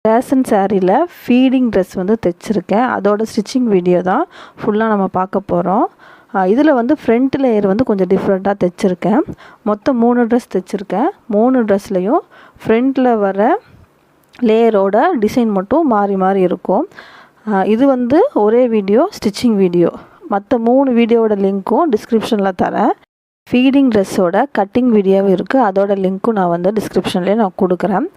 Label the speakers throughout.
Speaker 1: Ration சாரியில் feeding dress வந்து தைச்சிருக்கேன். அதோட ஸ்டிச்சிங் வீடியோ தான் ஃபுல்லாக நம்ம பார்க்க போகிறோம். இதில் வந்து ஃப்ரண்ட் லேயர் வந்து கொஞ்சம் டிஃப்ரெண்ட்டாக தைச்சிருக்கேன். மொத்தம் 3 ட்ரெஸ் தைச்சிருக்கேன். 3 ட்ரெஸ்லையும் ஃப்ரண்ட்டில் வர லேயரோட டிசைன் மட்டும் மாறி மாறி இருக்கும். இது வந்து ஒரே வீடியோ ஸ்டிச்சிங் வீடியோ. மற்ற 3 வீடியோவோட லிங்க்கும் டிஸ்கிரிப்ஷனில் தரேன். ஃபீடிங் ட்ரெஸ்ஸோட கட்டிங் வீடியோவும் இருக்குது. அதோட லிங்க்கும் நான் வந்து டிஸ்கிரிப்ஷன்லேயே நான் கொடுக்குறேன்.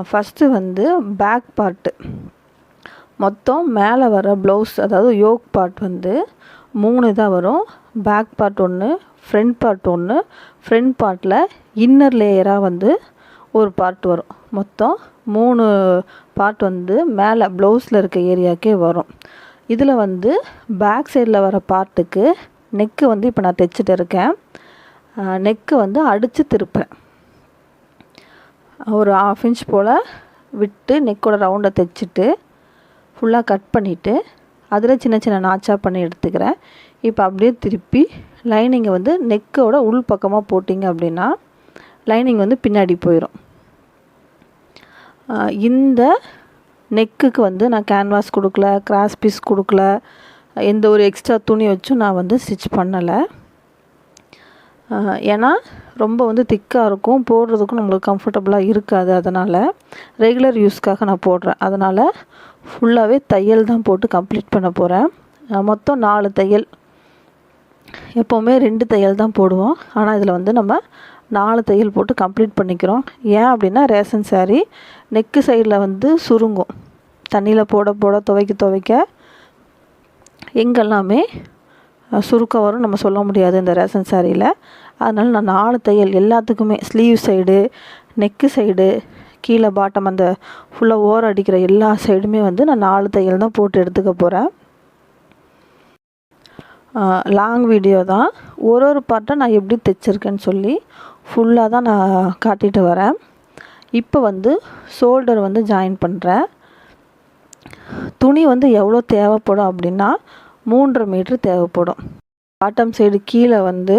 Speaker 1: ஃபஸ்ட்டு வந்து பேக் பார்ட்டு. மொத்தம் மேலே வர ப்ளவுஸ், அதாவது யோக் பார்ட் வந்து 3 தான் வரும். பேக் பார்ட் ஒன்று, ஃப்ரண்ட் பார்ட் ஒன்று, ஃப்ரண்ட் பார்ட்டில் இன்னர் லேயராக வந்து ஒரு பார்ட் வரும். மொத்தம் 3 பார்ட் வந்து மேலே ப்ளவுஸில் இருக்க ஏரியாக்கே வரும். இதில் வந்து பேக் சைடில் வர பார்ட்டுக்கு நெக்கு வந்து இப்போ நான் தைச்சிட்டு இருக்கேன். நெக்கு வந்து அடித்து திருப்பேன். ஒரு 1/2 இன்ச் போல் விட்டு நெக்கோட ரவுண்டை தைச்சிட்டு ஃபுல்லாக கட் பண்ணிவிட்டு அதில் சின்ன சின்ன நாச்சாக பண்ணி எடுத்துக்கிறேன். இப்போ அப்படியே திருப்பி லைனிங்கை வந்து நெக்கோட உள் பக்கமாக போட்டிங்க அப்படின்னா லைனிங் வந்து பின்னாடி போயிடும். இந்த நெக்குக்கு வந்து நான் கேன்வாஸ் கொடுக்கல, கிராஸ் பீஸ் கொடுக்கல, எந்த ஒரு எக்ஸ்ட்ரா துணி வச்சும் நான் வந்து ஸ்டிச் பண்ணலை. ஏன்னா ரொம்ப வந்து திக்காக இருக்கும், போடுறதுக்கும் நம்மளுக்கு கம்ஃபர்டபுளாக இருக்காது. அதனால் ரெகுலர் யூஸ்க்காக நான் போடுறேன். அதனால் ஃபுல்லாகவே தையல் தான் போட்டு கம்ப்ளீட் பண்ண போகிறேன். மொத்தம் 4 தையல். எப்போவுமே 2 தையல் தான் போடுவோம். ஆனால் இதில் வந்து நம்ம 4 தையல் போட்டு கம்ப்ளீட் பண்ணிக்கிறோம். ஏன் அப்படின்னா ரேஷன் சாரீ நெக்கு சைடில் வந்து சுருங்கும். தண்ணியில் போட போட துவைக்க எங்கெல்லாமே சுருக்கம் வரும் நம்ம சொல்ல முடியாது இந்த ரேஷன் சாரியில். அதனால் நான் 4 தையல் எல்லாத்துக்குமே, ஸ்லீவ் சைடு, நெக்கு சைடு, கீழே பாட்டம் அந்த ஃபுல்லாக ஓரம் அடிக்கிற எல்லா சைடுமே வந்து நான் 4 தையல் தான் போட்டு எடுத்துக்க போகிறேன். லாங் வீடியோ தான். ஒரு பார்ட்டை நான் எப்படி தைச்சிருக்கேன்னு சொல்லி ஃபுல்லாக தான் நான் காட்டிட்டு வரேன். இப்போ வந்து ஷோல்டர் வந்து ஜாயின் பண்ணுறேன். துணி வந்து எவ்வளோ தேவைப்படும் அப்படின்னா 3.5 மீட்ரு தேவைப்படும். பாட்டம் சைடு கீழே வந்து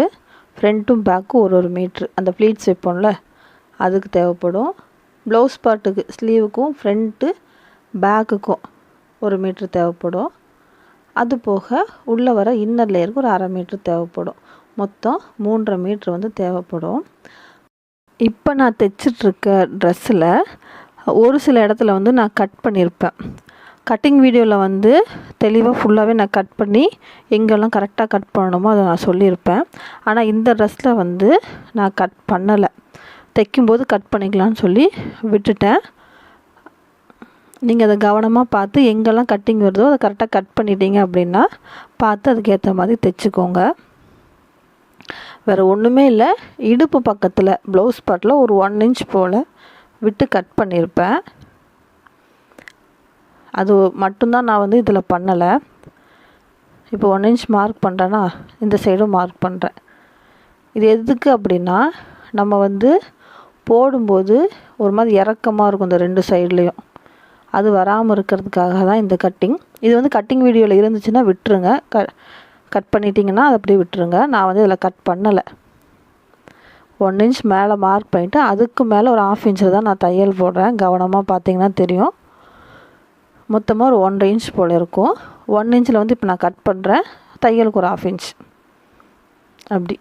Speaker 1: ஃப்ரண்ட்டும் பேக்கும் ஒரு மீட்ரு, அந்த ப்ளீட்ஸ் வைப்போம்ல அதுக்கு தேவைப்படும். ப்ளவுஸ் பார்ட்டுக்கு ஸ்லீவுக்கும் ஃப்ரண்ட்டு பேக்குக்கும் 1 மீட்ரு தேவைப்படும். அது போக உள்ளே வர இன்னர் லேயருக்கு ஒரு 1/2 மீட்ரு தேவைப்படும். மொத்தம் 3.5 மீட்ரு வந்து தேவைப்படும். இப்போ நான் தைச்சிட்ருக்க ட்ரெஸ்ஸில் ஒரு சில இடத்துல வந்து நான் கட் பண்ணியிருப்பேன். கட்டிங் வீடியோவில் வந்து தெளிவாக ஃபுல்லாகவே நான் கட் பண்ணி எங்கெல்லாம் கரெக்டாக கட் பண்ணணுமோ அதை நான் சொல்லியிருப்பேன். ஆனால் இந்த ட்ரெஸ்ஸில் வந்து நான் கட் பண்ணலை. தைக்கும்போது கட் பண்ணிக்கலான்னு சொல்லி விட்டுட்டேன். நீங்கள் அதை கவனமாக பார்த்து எங்கெல்லாம் கட்டிங் வருதோ அதை கரெக்டாக கட் பண்ணிட்டீங்க அப்படின்னா பார்த்து அதுக்கேற்ற மாதிரி தைச்சிக்கோங்க. வேறு ஒன்றுமே இல்லை. இடுப்பு பக்கத்தில் ப்ளவுஸ் பார்ட்டில் ஒரு 1 இன்ச் போல் விட்டு கட் பண்ணியிருப்பேன். அது மட்டும்தான் நான் வந்து இதில் பண்ணலை. இப்போ 1 இன்ச் மார்க் பண்ணுறேன்னா இந்த சைடும் மார்க் பண்ணுறேன். இது எதுக்கு அப்படின்னா நம்ம வந்து போடும்போது ஒரு மாதிரி இறக்கமாக இருக்கும் இந்த 2 சைட்லேயும். அது வராமல் இருக்கிறதுக்காக தான் இந்த கட்டிங். இது வந்து கட்டிங் வீடியோவில் இருந்துச்சுன்னா விட்டுருங்க. கட் பண்ணிட்டீங்கன்னா அதை அப்படியே விட்டுருங்க. நான் வந்து இதில் கட் பண்ணலை. 1 இன்ச் மேலே மார்க் பண்ணிவிட்டு அதுக்கு மேலே ஒரு 1/2 இன்ச்சில் தான் நான் தையல் போடுறேன். கவனமாக பார்த்தீங்கன்னா தெரியும். மொத்தமாக ஒரு 1.5 இன்ச் போல் இருக்கும். 1 இன்ச்சில் வந்து இப்போ நான் கட் பண்ணுறேன். தையலுக்கு ஒரு 1/2 இன்ச் அப்படி.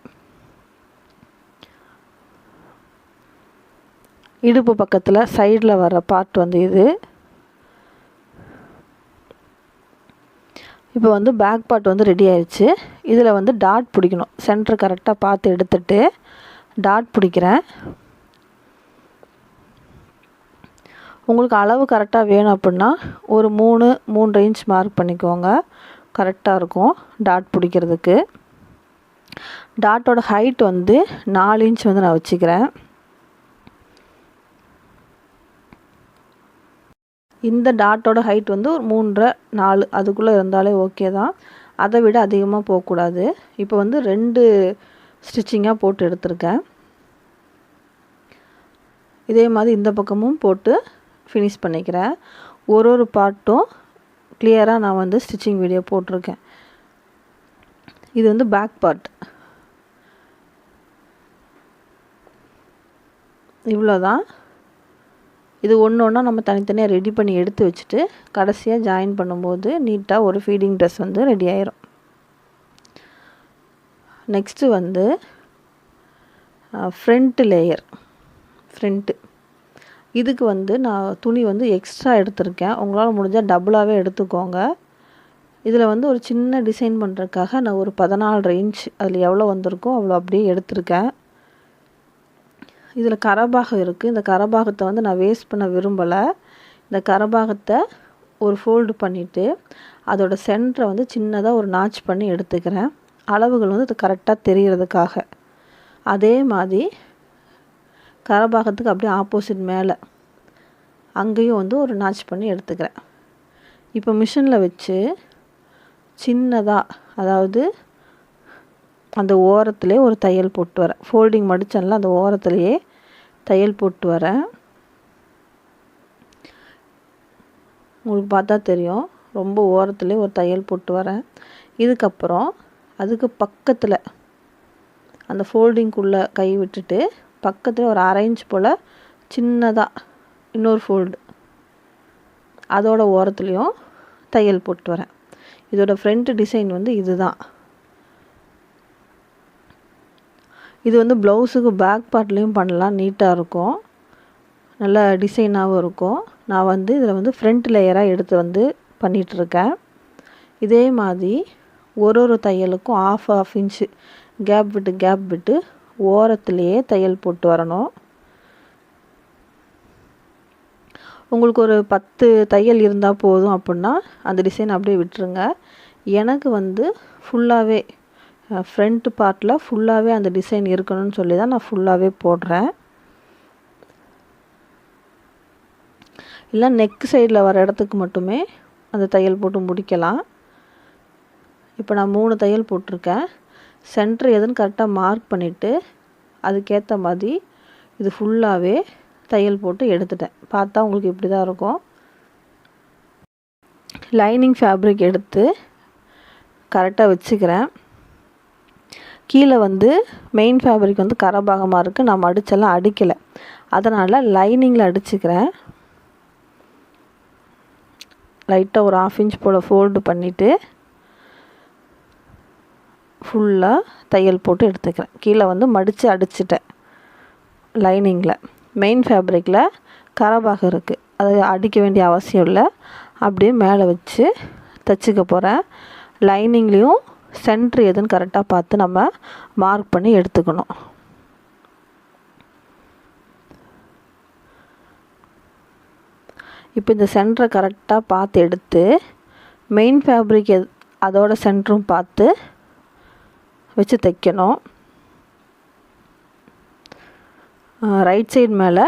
Speaker 1: இடுப்பு பக்கத்தில் சைடில் வர பார்ட் வந்து இது. இப்போ வந்து பேக் பார்ட் வந்து ரெடி ஆயிடுச்சு. இதில் வந்து டாட் பிடிக்கணும். சென்டர் கரெக்டாக பார்த்து எடுத்துகிட்டு டாட் பிடிக்கிறேன். உங்களுக்கு அளவு கரெக்டாக வேணும் அப்படின்னா ஒரு 3.5 இன்ச் மார்க் பண்ணிக்கோங்க. கரெக்டாக இருக்கும் டாட் பிடிக்கிறதுக்கு. டாட்டோட ஹைட் வந்து 4 இன்ச் வந்து நான் வச்சுக்கிறேன். இந்த டாட்டோட ஹைட் வந்து ஒரு 3.5 4 அதுக்குள்ளே இருந்தாலே ஓகே தான். அதை விட அதிகமாக போகக்கூடாது. இப்போ வந்து 2 ஸ்டிச்சிங்காக போட்டு எடுத்திருக்கேன். இதே மாதிரி இந்த பக்கமும் போட்டு ஃபினிஷ் பண்ணிக்கிறேன். ஒரு பார்ட்டும் கிளியராக நான் வந்து ஸ்டிச்சிங் வீடியோ போட்டிருக்கேன். இது வந்து பேக் பார்ட். இவ்வளோ தான். இது ஒன்று ஒன்றா நம்ம தனித்தனியாக ரெடி பண்ணி எடுத்து வச்சுட்டு கடைசியாக ஜாயின் பண்ணும்போது நீட்டாக ஒரு ஃபீடிங் ட்ரெஸ் வந்து ரெடி ஆயிரும். நெக்ஸ்ட்டு வந்து ஃப்ரண்ட் லேயர். இதுக்கு வந்து நான் துணி வந்து எக்ஸ்ட்ரா எடுத்திருக்கேன். உங்களால் முடிஞ்சால் டபுளாகவே எடுத்துக்கோங்க. இதில் வந்து ஒரு சின்ன டிசைன் பண்ணுறதுக்காக நான் ஒரு 14 இன்ச் அதில் எவ்வளோ வந்திருக்கோ அவ்வளோ அப்படியே எடுத்திருக்கேன். இதில் கரபாகம் இருக்குது. இந்த கரபாகத்தை வந்து நான் வேஸ்ட் பண்ண விரும்பலை. இந்த கரபாகத்தை ஒரு ஃபோல்டு பண்ணிவிட்டு அதோட சென்டரை வந்து சின்னதாக ஒரு நாச் பண்ணி எடுத்துக்கிறேன். அளவுகள் வந்து இது கரெக்டாக தெரிகிறதுக்காக. அதே மாதிரி கரபாகத்துக்கு அப்படியே ஆப்போசிட் மேலே அங்கேயும் வந்து ஒரு நாச் பண்ணி எடுத்துக்கிறேன். இப்போ மிஷினில் வச்சு சின்னதாக, அதாவது அந்த ஓரத்துலேயே ஒரு தையல் போட்டு வரேன். ஃபோல்டிங் மடிச்சேன்ல அந்த ஓரத்துலேயே தையல் போட்டு வரேன். உங்களுக்கு பார்த்தா தெரியும், ரொம்ப ஓரத்துலேயே ஒரு தையல் போட்டு வரேன். இதுக்கப்புறம் அதுக்கு பக்கத்தில் அந்த ஃபோல்டிங்குள்ளே கை விட்டுட்டு பக்கத்தில் ஒரு 1/2 இன்ச் போல் சின்னதாக இன்னொரு ஃபோல்டு அதோட ஓரத்துலேயும் தையல் போட்டு வரேன். இதோட ஃப்ரண்ட் டிசைன் வந்து இதுதான். இது வந்து ப்ளவுஸுக்கு பேக் பார்ட்லேயும் பண்ணலாம், நீட்டாக இருக்கும், நல்ல டிசைனாகவும் இருக்கும். நான் வந்து இதில் வந்து ஃப்ரண்ட் லேயராக எடுத்து வந்து பண்ணிகிட்ருக்கேன். இதே மாதிரி ஒரு தையலுக்கும் ஆஃப் இன்ச்சு கேப் விட்டு ஓரத்துலேயே தையல் போட்டு வரணும். உங்களுக்கு ஒரு 10 தையல் இருந்தால் போதும் அப்படின்னா அந்த டிசைன் அப்படியே விட்டுருங்க. எனக்கு வந்து ஃபுல்லாகவே ஃப்ரண்ட் பார்ட்டில் ஃபுல்லாகவே அந்த டிசைன் இருக்கணும்னு சொல்லி தான் நான் ஃபுல்லாகவே போடுறேன். இல்லை நெக் சைடில் வர இடத்துக்கு மட்டுமே அந்த தையல் போட்டு முடிக்கலாம். இப்போ நான் 3 தையல் போட்டிருக்கேன். சென்டர் எதுன்னு கரெக்டாக மார்க் பண்ணிவிட்டு அதுக்கேற்ற மாதிரி இது ஃபுல்லாகவே தையல் போட்டு எடுத்துட்டேன். பார்த்தா உங்களுக்கு இப்படி தான் இருக்கும். லைனிங் ஃபேப்ரிக் எடுத்து கரெக்டாக வச்சுக்கிறேன். கீழே வந்து மெயின் ஃபேப்ரிக் வந்து கரபாகமாக இருக்குது, நான் மடிச்செல்லாம் அடிக்கலை, அதனால் லைனிங்கில் அடிச்சுக்கிறேன். லைட்டாக ஒரு 1/2 இன்ச் போல் ஃபோல்டு பண்ணிவிட்டு ஃபுல்லாக தையல் போட்டு எடுத்துக்கிறேன். கீழே வந்து மடித்து அடிச்சிட்டேன். லைனிங்கில் மெயின் ஃபேப்ரிக்கில் கரபாகம் இருக்குது, அது அடிக்க வேண்டிய அவசியம் இல்லை, அப்படியே மேலே வச்சு தைச்சிக்க போகிறேன். லைனிங்லேயும் சென்ட்ரு எதுன்னு கரெக்டாக பார்த்து நம்ம மார்க் பண்ணி எடுத்துக்கணும். இப்போ இந்த சென்டரை கரெக்டாக பார்த்து எடுத்து மெயின் ஃபேப்ரிக் அதோட சென்டரும் பார்த்து வச்சு தைக்கணும். ரைட் சைடு மேலே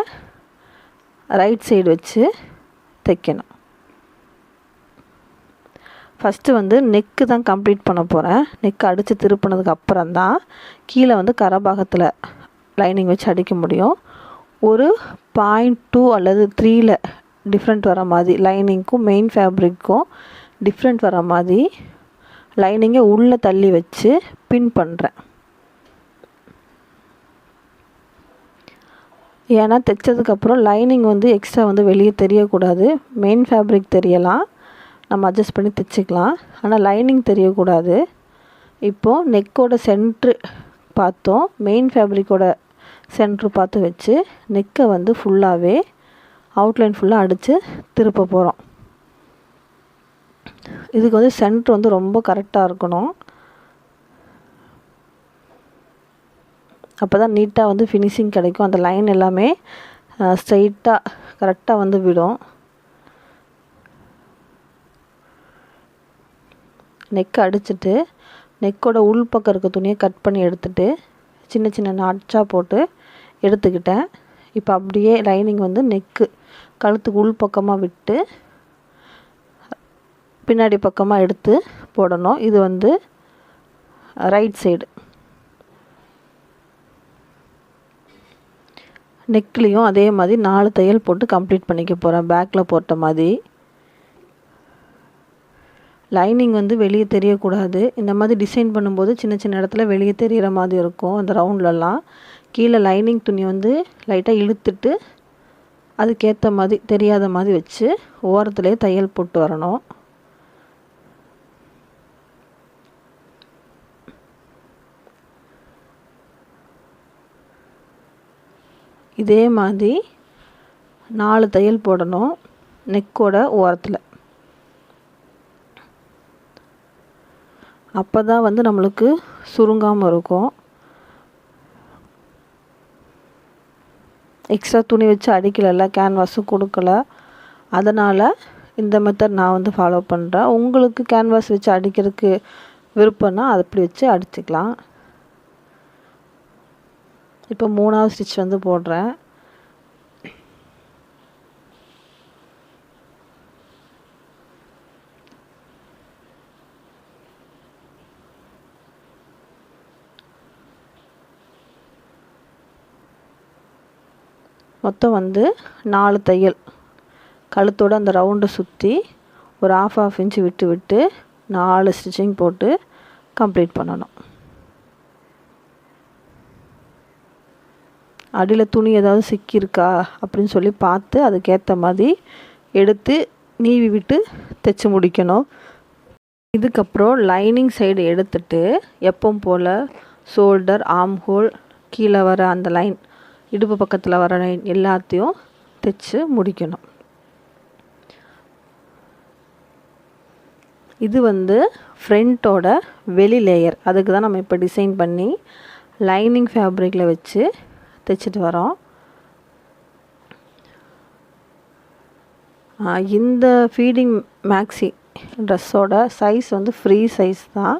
Speaker 1: ரைட் சைடு வச்சு தைக்கணும். ஃபஸ்ட்டு வந்து நெக்கு தான் கம்ப்ளீட் பண்ண போகிறேன். நெக்கு அடித்து திருப்பினதுக்கு அப்புறம் தான் கீழே வந்து கரபாகத்தில் லைனிங் வச்சு அடிக்க முடியும். ஒரு 0.2 அல்லது 3ல் டிஃப்ரெண்ட் வர மாதிரி, லைனிங்க்கும் மெயின் ஃபேப்ரிக்கும் டிஃப்ரெண்ட் வர மாதிரி லைனிங்கை உள்ளே தள்ளி வச்சு பின் பண்ணுறேன். ஏன்னா தைச்சதுக்கப்புறம் லைனிங் வந்து எக்ஸ்ட்ரா வந்து வெளியே தெரியக்கூடாது. மெயின் ஃபேப்ரிக் தெரியலாம், நம்ம அட்ஜஸ்ட் பண்ணி தைச்சிக்கலாம், ஆனால் லைனிங் தெரியக்கூடாது. இப்போது நெக்கோட சென்ட்ரு பார்த்தோம், மெயின் ஃபேப்ரிக்கோட சென்ட்ரு பார்த்து வச்சு நெக்கை வந்து ஃபுல்லாகவே அவுட்லைன் ஃபுல்லாக அடித்து திருப்ப போகிறோம். இதுக்கு வந்து சென்ட்ரு வந்து ரொம்ப கரெக்டாக இருக்கணும், அப்போ தான் நீட்டாக வந்து ஃபினிஷிங் கிடைக்கும். அந்த லைன் எல்லாமே ஸ்ட்ரைட்டாக கரெக்டாக வந்து விடும். நெக்கை அடிச்சுட்டு நெக்கோட உள் பக்கம் இருக்க துணியை கட் பண்ணி எடுத்துகிட்டு சின்ன சின்ன நாட்சாக போட்டு எடுத்துக்கிட்டேன். இப்போ அப்படியே லைனிங் வந்து நெக்கு கழுத்துக்கு உள் பக்கமாக விட்டு பின்னாடி பக்கமாக எடுத்து போடணும். இது வந்து ரைட் சைடு. நெக்லேயும் அதே மாதிரி 4 தையல் போட்டு கம்ப்ளீட் பண்ணிக்க போகிறேன், பேக்கில் போட்ட மாதிரி. லைனிங் வந்து வெளியே தெரியக்கூடாது. இந்த மாதிரி டிசைன் பண்ணும்போது சின்ன சின்ன இடத்துல வெளியே தெரிகிற மாதிரி இருக்கும். அந்த ரவுண்ட்லலாம் கீழே லைனிங் துணி வந்து லைட்டாக இழுத்துட்டு அதுக்கேற்ற மாதிரி தெரியாத மாதிரி வச்சு ஓரத்துலேயே தையல் போட்டு வரணும். இதே மாதிரி 4 தையல் போடணும் நெக்கோட ஓரத்தில். அப்போ தான் வந்து நம்மளுக்கு சுருங்காமல் இருக்கும். எக்ஸ்ட்ரா துணி வச்சு அடிக்கலைல்ல, கேன்வாஸும் கொடுக்கல, அதனால் இந்த மெத்தட் நான் வந்து ஃபாலோ பண்ணுறேன். உங்களுக்கு கேன்வாஸ் வச்சு அடிக்கிறதுக்கு விருப்பம்னா அது அப்படி வச்சு அடிச்சுக்கலாம். இப்போ 3ஆவது ஸ்டிச் வந்து போடுறேன். மொத்தம் வந்து 4 தையல் கழுத்தோட அந்த ரவுண்டை சுற்றி ஒரு ½ இன்ச்சு விட்டு விட்டு 4 ஸ்டிச்சிங் போட்டு கம்ப்ளீட் பண்ணணும். அடியில் துணி ஏதாவது சிக்கியிருக்கா அப்படின்னு சொல்லி பார்த்து அதுக்கேற்ற மாதிரி எடுத்து நீவி விட்டு தைச்சி முடிக்கணும். இதுக்கப்புறம் லைனிங் சைடு எடுத்துட்டு எப்பவும் போல் ஷோல்டர், ஆர்ம் ஹோல், கீழே வர அந்த லைன், இடுப்பு பக்கத்தில் வர லைன் எல்லாத்தையும் தைச்சி முடிக்கணும். இது வந்து ஃப்ரண்ட்டோட வெளி லேயர். அதுக்கு தான் நம்ம இப்போ டிசைன் பண்ணி லைனிங் ஃபேப்ரிக்கில் வச்சு தைச்சிட்டு வரோம். இந்த ஃபீடிங் மேக்ஸி ட்ரெஸ்ஸோட சைஸ் வந்து ஃப்ரீ சைஸ் தான்.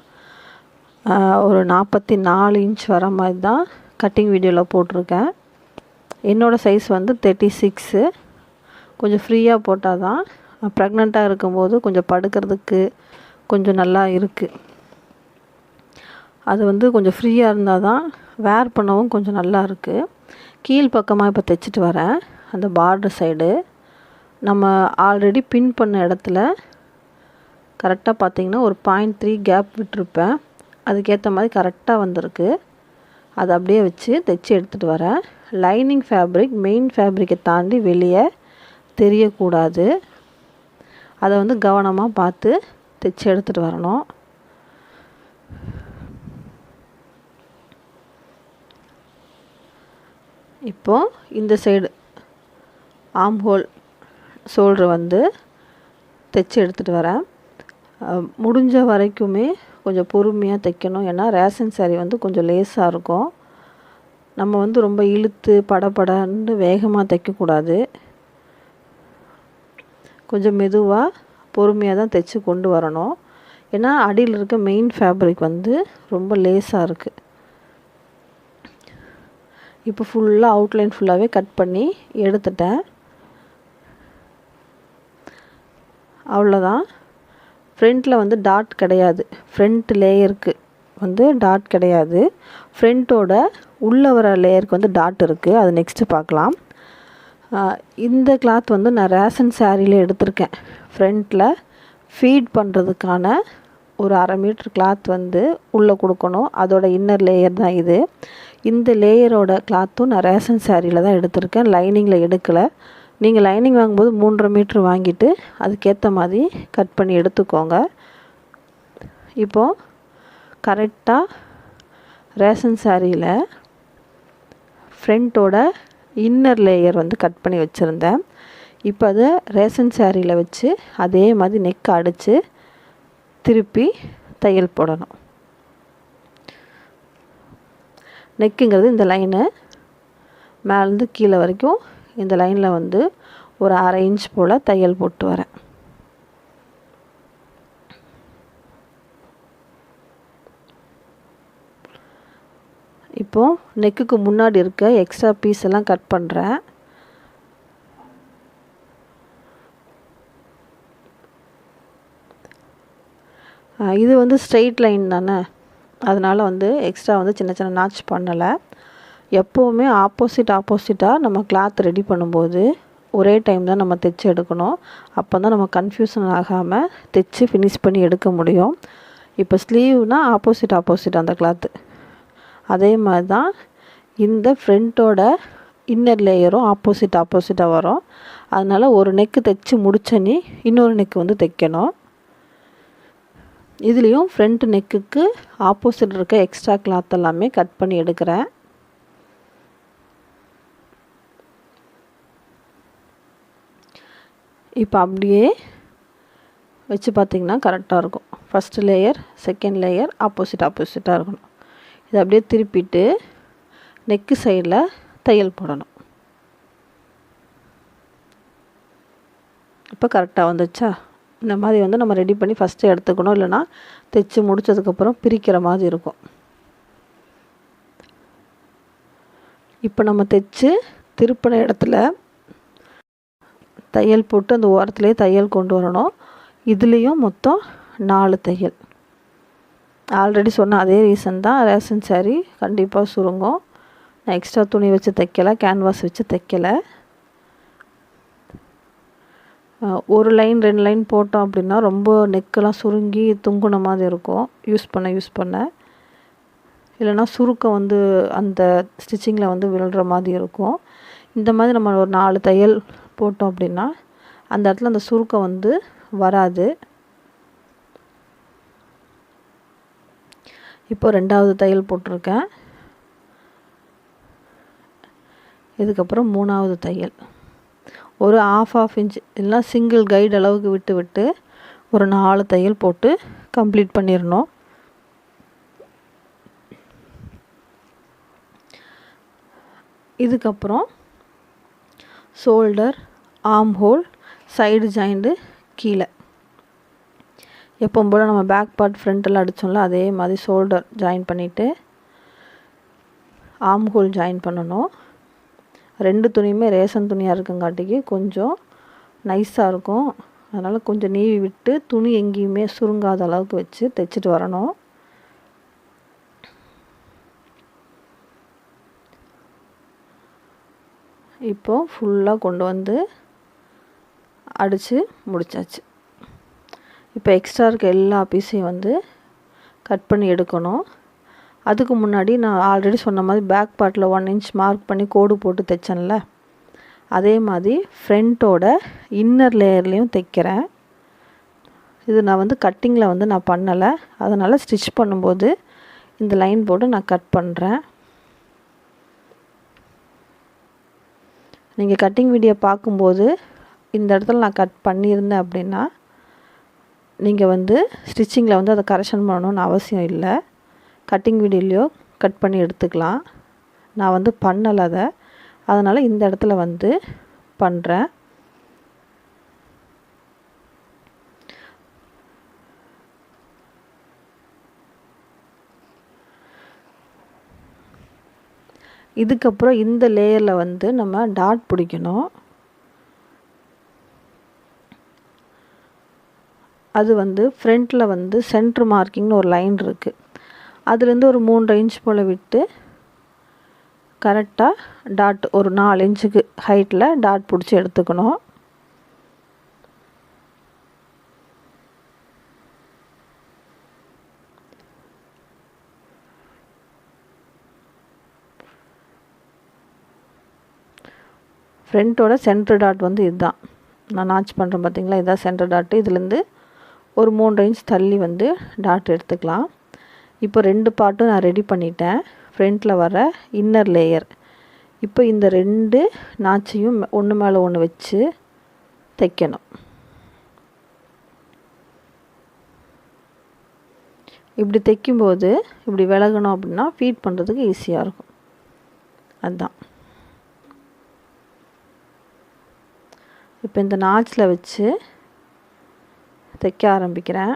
Speaker 1: ஒரு 44 இன்ச் வர மாதிரி தான் கட்டிங் வீடியோவில் போட்டிருக்கேன். என்னோடய சைஸ் வந்து 36. கொஞ்சம் ஃப்ரீயாக போட்டால் தான் ப்ரெக்னெண்ட்டாக இருக்கும்போது கொஞ்சம் படுக்கிறதுக்கு கொஞ்சம் நல்லா இருக்குது. அது வந்து கொஞ்சம் ஃப்ரீயாக இருந்தால் தான் வேர் பண்ணவும் கொஞ்சம் நல்லா இருக்குது. கீழ் பக்கமாக இப்போ தைச்சிட்டு வரேன். அந்த பார்டர் சைடு நம்ம ஆல்ரெடி பின் பண்ண இடத்துல கரெக்டாக பார்த்திங்கன்னா ஒரு 0.3 கேப் விட்டுருப்பேன். அதுக்கேற்ற மாதிரி கரெக்டாக வந்திருக்கு. அதை அப்படியே வச்சு தைச்சி எடுத்துகிட்டு வரேன். லைனிங் ஃபேப்ரிக் மெயின் ஃபேப்ரிக்கை தாண்டி வெளியே தெரியக்கூடாது. அதை வந்து கவனமாக பார்த்து தைச்சி எடுத்துகிட்டு வரணும். இப்போது இந்த சைடு ஆர்ம் ஹோல், ஷோல்டர் வந்து தைச்சி எடுத்துகிட்டு வரேன். முடிஞ்ச வரைக்குமே கொஞ்சம் பொறுமையாக தைக்கணும். ஏன்னா ரேஷன் சாரீ வந்து கொஞ்சம் லேஸாக இருக்கும். நம்ம வந்து ரொம்ப இழுத்து படபடன்னு வேகமாக தைக்கக்கூடாது. கொஞ்சம் மெதுவாக பொறுமையாக தான் தைச்சி கொண்டு வரணும். ஏன்னா அடியில் இருக்க மெயின் ஃபேப்ரிக் வந்து ரொம்ப லேஸாக இருக்குது. இப்போ ஃபுல்லாக அவுட்லைன் ஃபுல்லாகவே கட் பண்ணி எடுத்துட்டேன். அவ்வளோதான். ஃப்ரண்ட்டில் வந்து டாட் கிடையாது. ஃப்ரண்ட் லேயருக்கு வந்து டாட் கிடையாது. ஃப்ரண்ட்டோட உள்ளே வர லேயருக்கு வந்து டாட் இருக்குது. அது நெக்ஸ்ட்டு பார்க்கலாம். இந்த கிளாத் வந்து நான் ரேஷன் சாரியில் எடுத்திருக்கேன். ஃப்ரண்ட்டில் ஃபீட் பண்ணுறதுக்கான ஒரு 1/2 மீட்ரு கிளாத் வந்து உள்ளே கொடுக்கணும். அதோட இன்னர் லேயர் தான் இது. இந்த லேயரோட கிளாத்தும் நான் ரேஷன் சாரியில் தான் எடுத்திருக்கேன். லைனிங்கில் எடுக்கலை. நீங்கள் லைனிங் வாங்கும்போது 3.5 மீட்ரு வாங்கிட்டு அதுக்கேற்ற மாதிரி கட் பண்ணி எடுத்துக்கோங்க. இப்போது கரெக்டாக ரேஷன் சாரியில் ஃப்ரண்ட்டோட இன்னர் லேயர் வந்து கட் பண்ணி வச்சுருந்தேன். இப்போ அதை ரேஷன் சாரியில் வச்சு அதே மாதிரி நெக் அடித்து திருப்பி தையல் போடணும். நெக்குங்கிறது இந்த லைனு மேலேருந்து கீழே வரைக்கும் இந்த லைனில் வந்து ஒரு 1/2 இன்ச் போல் தையல் போட்டு வரேன். இப்போது நெக்குக்கு முன்னாடி இருக்க எக்ஸ்ட்ரா பீஸ் எல்லாம் கட் பண்ணுறேன். இது வந்து ஸ்ட்ரெயிட் லைன் தானே, அதனால் வந்து எக்ஸ்ட்ரா வந்து சின்ன சின்ன நாட்ச் பண்ணலை. எப்போவுமே ஆப்போசிட்டாக நம்ம கிளாத் ரெடி பண்ணும்போது ஒரே டைம் தான் நம்ம தைச்சி எடுக்கணும். அப்போ தான் நம்ம கன்ஃபியூஷன் ஆகாமல் தைச்சி ஃபினிஷ் பண்ணி எடுக்க முடியும். இப்போ ஸ்லீவ்னால் ஆப்போசிட் அந்த கிளாத்து. அதே மாதிரி தான் இந்த ஃப்ரண்ட்டோட இன்னர் லேயரும் ஆப்போசிட்டாக வரும். அதனால் ஒரு நெக்கு தைச்சி முடிச்சனி இன்னொரு நெக்கு வந்து தைக்கணும். இதுலேயும் ஃப்ரண்ட் நெக்குக்கு ஆப்போசிட் இருக்க எக்ஸ்ட்ரா கிளாத் எல்லாமே கட் பண்ணி எடுக்கிறேன். இப்போ அப்படியே வச்சு பார்த்திங்கன்னா கரெக்டாக இருக்கும். ஃபஸ்ட்டு லேயர், செகண்ட் லேயர் ஆப்போசிட்டாக இருக்கணும். இதை அப்படியே திருப்பிட்டு நெக்கு சைடில் தையல் போடணும். இப்போ கரெக்டாக வந்துச்சா? இந்த மாதிரி வந்து நம்ம ரெடி பண்ணி ஃபஸ்ட்டு எடுத்துக்கணும். இல்லைனா தைச்சி முடித்ததுக்கப்புறம் பிரிக்கிற மாதிரி இருக்கும். இப்போ நம்ம தைச்சி திருப்பின இடத்துல தையல் போட்டு அந்த ஓரத்துலேயே தையல் கொண்டு வரணும். இதுலேயும் மொத்தம் 4 தையல். ஆல்ரெடி சொன்ன அதே ரீசன் தான். ரேஷன் சாரீ கண்டிப்பாக சுருங்கும். நான் எக்ஸ்ட்ரா துணி வச்சு தைக்கலை, கேன்வாஸ் வச்சு தைக்கலை. ஒரு லைன் 2 லைன் போட்டோம் அப்படின்னா ரொம்ப நெக்கெல்லாம் சுருங்கி தொங்குன மாதிரி இருக்கும் யூஸ் பண்ண. இல்லைனா சுருக்கம் வந்து அந்த ஸ்டிச்சிங்கில் வந்து விழுற மாதிரி இருக்கும். இந்த மாதிரி நம்ம ஒரு 4 தையல் போட்டோம் அப்படின்னா அந்த இடத்துல அந்த சுருக்கம் வந்து வராது. இப்போ 2வது தையல் போட்டிருக்கேன். இதுக்கப்புறம் 3வது தையல் ஒரு ½ இன்ச் இல்லைனா சிங்கிள் கைடு அளவுக்கு விட்டு ஒரு 4 தையல் போட்டு கம்ப்ளீட் பண்ணிடணும். இதுக்கப்புறம் shoulder, arm whole, side joint கீழே எப்பவும் போல் நம்ம பேக் பார்ட் ஃப்ரண்ட்டெல்லாம் அடித்தோம்ல அதே மாதிரி ஷோல்டர் ஜாயின் பண்ணிவிட்டு ஆர்ம் ஹோல் ஜாயின் பண்ணணும். 2 துணியுமே ரேஷன் துணியாக இருக்குங்காட்டிக்கு கொஞ்சம் நைஸாக இருக்கும். அதனால் கொஞ்சம் நீவி விட்டு துணி எங்கேயுமே சுருங்காத அளவுக்கு வச்சு தைச்சிட்டு வரணும். இப்போது ஃபுல்லாக கொண்டு வந்து அடித்து முடிச்சாச்சு. இப்போ எக்ஸ்ட்ரா இருக்க எல்லா பீஸையும் வந்து கட் பண்ணி எடுக்கணும். அதுக்கு முன்னாடி நான் ஆல்ரெடி சொன்ன மாதிரி பேக் பார்ட்டில் 1 இன்ச் மார்க் பண்ணி கோடு போட்டு தைச்சேன்ல, அதே மாதிரி ஃப்ரண்ட்டோட இன்னர் லேயர்லேயும் தைக்கிறேன். இது நான் வந்து கட்டிங்கில் வந்து நான் பண்ணலை. அதனால் ஸ்டிச் பண்ணும்போது இந்த லைன் போட்டு நான் கட் பண்ணுறேன். நீங்கள் கட்டிங் வீடியோ பார்க்கும்போது இந்த இடத்துல நான் கட் பண்ணியிருந்தேன் அப்படின்னா நீங்கள் வந்து ஸ்டிச்சிங்கில் வந்து அதை கரெக்ஷன் பண்ணணும்னு அவசியம் இல்லை. கட்டிங் வீடியோலையோ கட் பண்ணி எடுத்துக்கலாம். நான் வந்து பண்ணலை அதை. அதனால் இந்த இடத்துல வந்து பண்ணுறேன். இதுக்கப்புறம் இந்த லேயரில் வந்து நம்ம டாட் பிடிக்கணும். அது வந்து ஃப்ரண்ட்டில் வந்து சென்ட்ரு மார்க்கிங்னு ஒரு லைன் இருக்குது. அதுலேருந்து ஒரு 3.5 இன்ச் போல் விட்டு கரெக்டாக டாட் ஒரு 4 இன்ச்சுக்கு ஹைட்டில் டாட் பிடிச்சி எடுத்துக்கணும். ஃப்ரண்ட்டோட சென்டர் டாட் வந்து இதுதான். நான் நாச் பண்ணுறேன் பார்த்தீங்களா, இதுதான் சென்டர் டாட்டு. இதுலேருந்து ஒரு 3.5 இன்ச் தள்ளி வந்து டாட் எடுத்துக்கலாம். இப்போ 2 பார்ட்டும் நான் ரெடி பண்ணிட்டேன். ஃப்ரண்ட்டில் வர இன்னர் லேயர். இப்போ இந்த 2 நாச்சையும் ஒன்று மேலே ஒன்று வச்சு தைக்கணும். இப்படி தைக்கும்போது இப்படி விலகணும் அப்படின்னா ஃபீட் பண்ணுறதுக்கு ஈஸியாக இருக்கும். அதுதான். இப்போ இந்த நாச்சில் வச்சு தைக்க ஆரம்பிக்கிறேன்.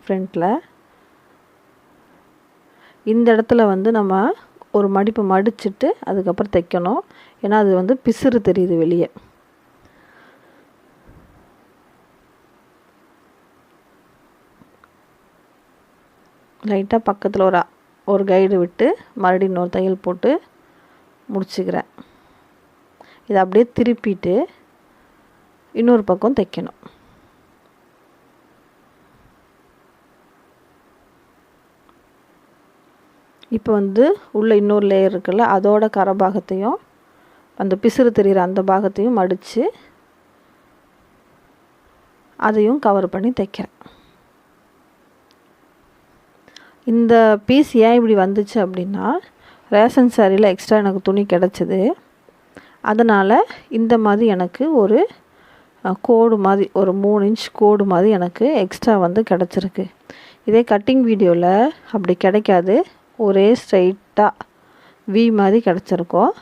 Speaker 1: ஃப்ரண்ட்டில் இந்த இடத்துல வந்து நம்ம ஒரு மடிப்பு மடிச்சுட்டு அதுக்கப்புறம் தைக்கணும். ஏன்னா அது வந்து பிசுறு தெரியுது வெளியே. லைட்டாக பக்கத்தில் ஒரு கைடு விட்டு மறுபடியும் இன்னொரு தையல் போட்டு முடிச்சுக்கிறேன். இதை அப்படியே திருப்பிட்டு இன்னொரு பக்கம் தைக்கணும். இப்போ வந்து உள்ள இன்னொரு லேயர் இருக்குல்ல, அதோட கரபாகத்தையும் அந்த பிசுறு தெரிகிற அந்த பாகத்தையும் மடித்து அதையும் கவர் பண்ணி தைக்கிறேன். இந்த பீஸ் ஏன் இப்படி வந்துச்சு அப்படின்னா, ரேஷன் சாரியில் எக்ஸ்ட்ரா எனக்கு துணி கிடச்சிது. அதனால் இந்த மாதிரி எனக்கு ஒரு கோடு மாதிரி, ஒரு 3 இன்ச் கோடு மாதிரி எனக்கு எக்ஸ்ட்ரா வந்து கிடச்சிருக்கு. இதே கட்டிங் வீடியோவில் அப்படி கிடைக்காது. ஒரே ஸ்ட்ரைட்டாக வி மாதிரி கிடச்சிருக்கும்.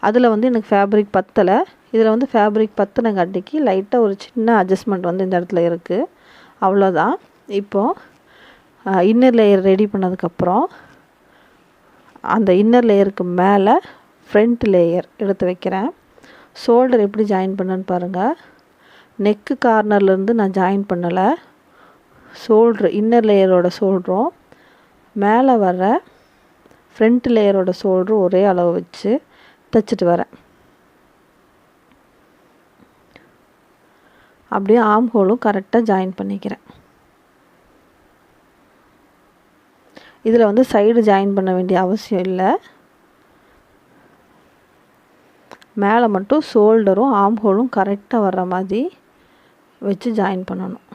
Speaker 1: அதில் வந்து எனக்கு ஃபேப்ரிக் பத்தலை. இதில் வந்து ஃபேப்ரிக் பத்தினங்காட்டிக்கு லைட்டாக ஒரு சின்ன அட்ஜஸ்ட்மெண்ட் வந்து இந்த இடத்துல இருக்குது. அவ்வளோதான். இப்போது இன்னர் லேயர் ரெடி பண்ணதுக்கப்புறம் அந்த இன்னர் லேயருக்கு மேலே ஃப்ரண்ட் லேயர் எடுத்து வைக்கிறேன். ஷோல்டர் எப்படி ஜாயின் பண்ணேன்னு பாருங்கள். நெக்கு கார்னர்லேருந்து நான் ஜாயின் பண்ணலை. ஷோல்ட்ரு இன்னர் லேயரோட ஷோல்டரும் மேலே வர ஃப்ரண்ட் லேயரோட ஷோல்டரும் ஒரே அளவு வச்சு தைச்சிட்டு வரேன். அப்படியே ஆர்ம் ஹோலும் கரெக்டாக ஜாயின் பண்ணிக்கிறேன். இதில் வந்து சைடு ஜாயின் பண்ண வேண்டிய அவசியம் இல்லை. மேலே மட்டும் ஷோல்டரும் ஆர்ம் ஹோலும் கரெக்டாக வர்ற மாதிரி வச்சு ஜாயின் பண்ணணும்.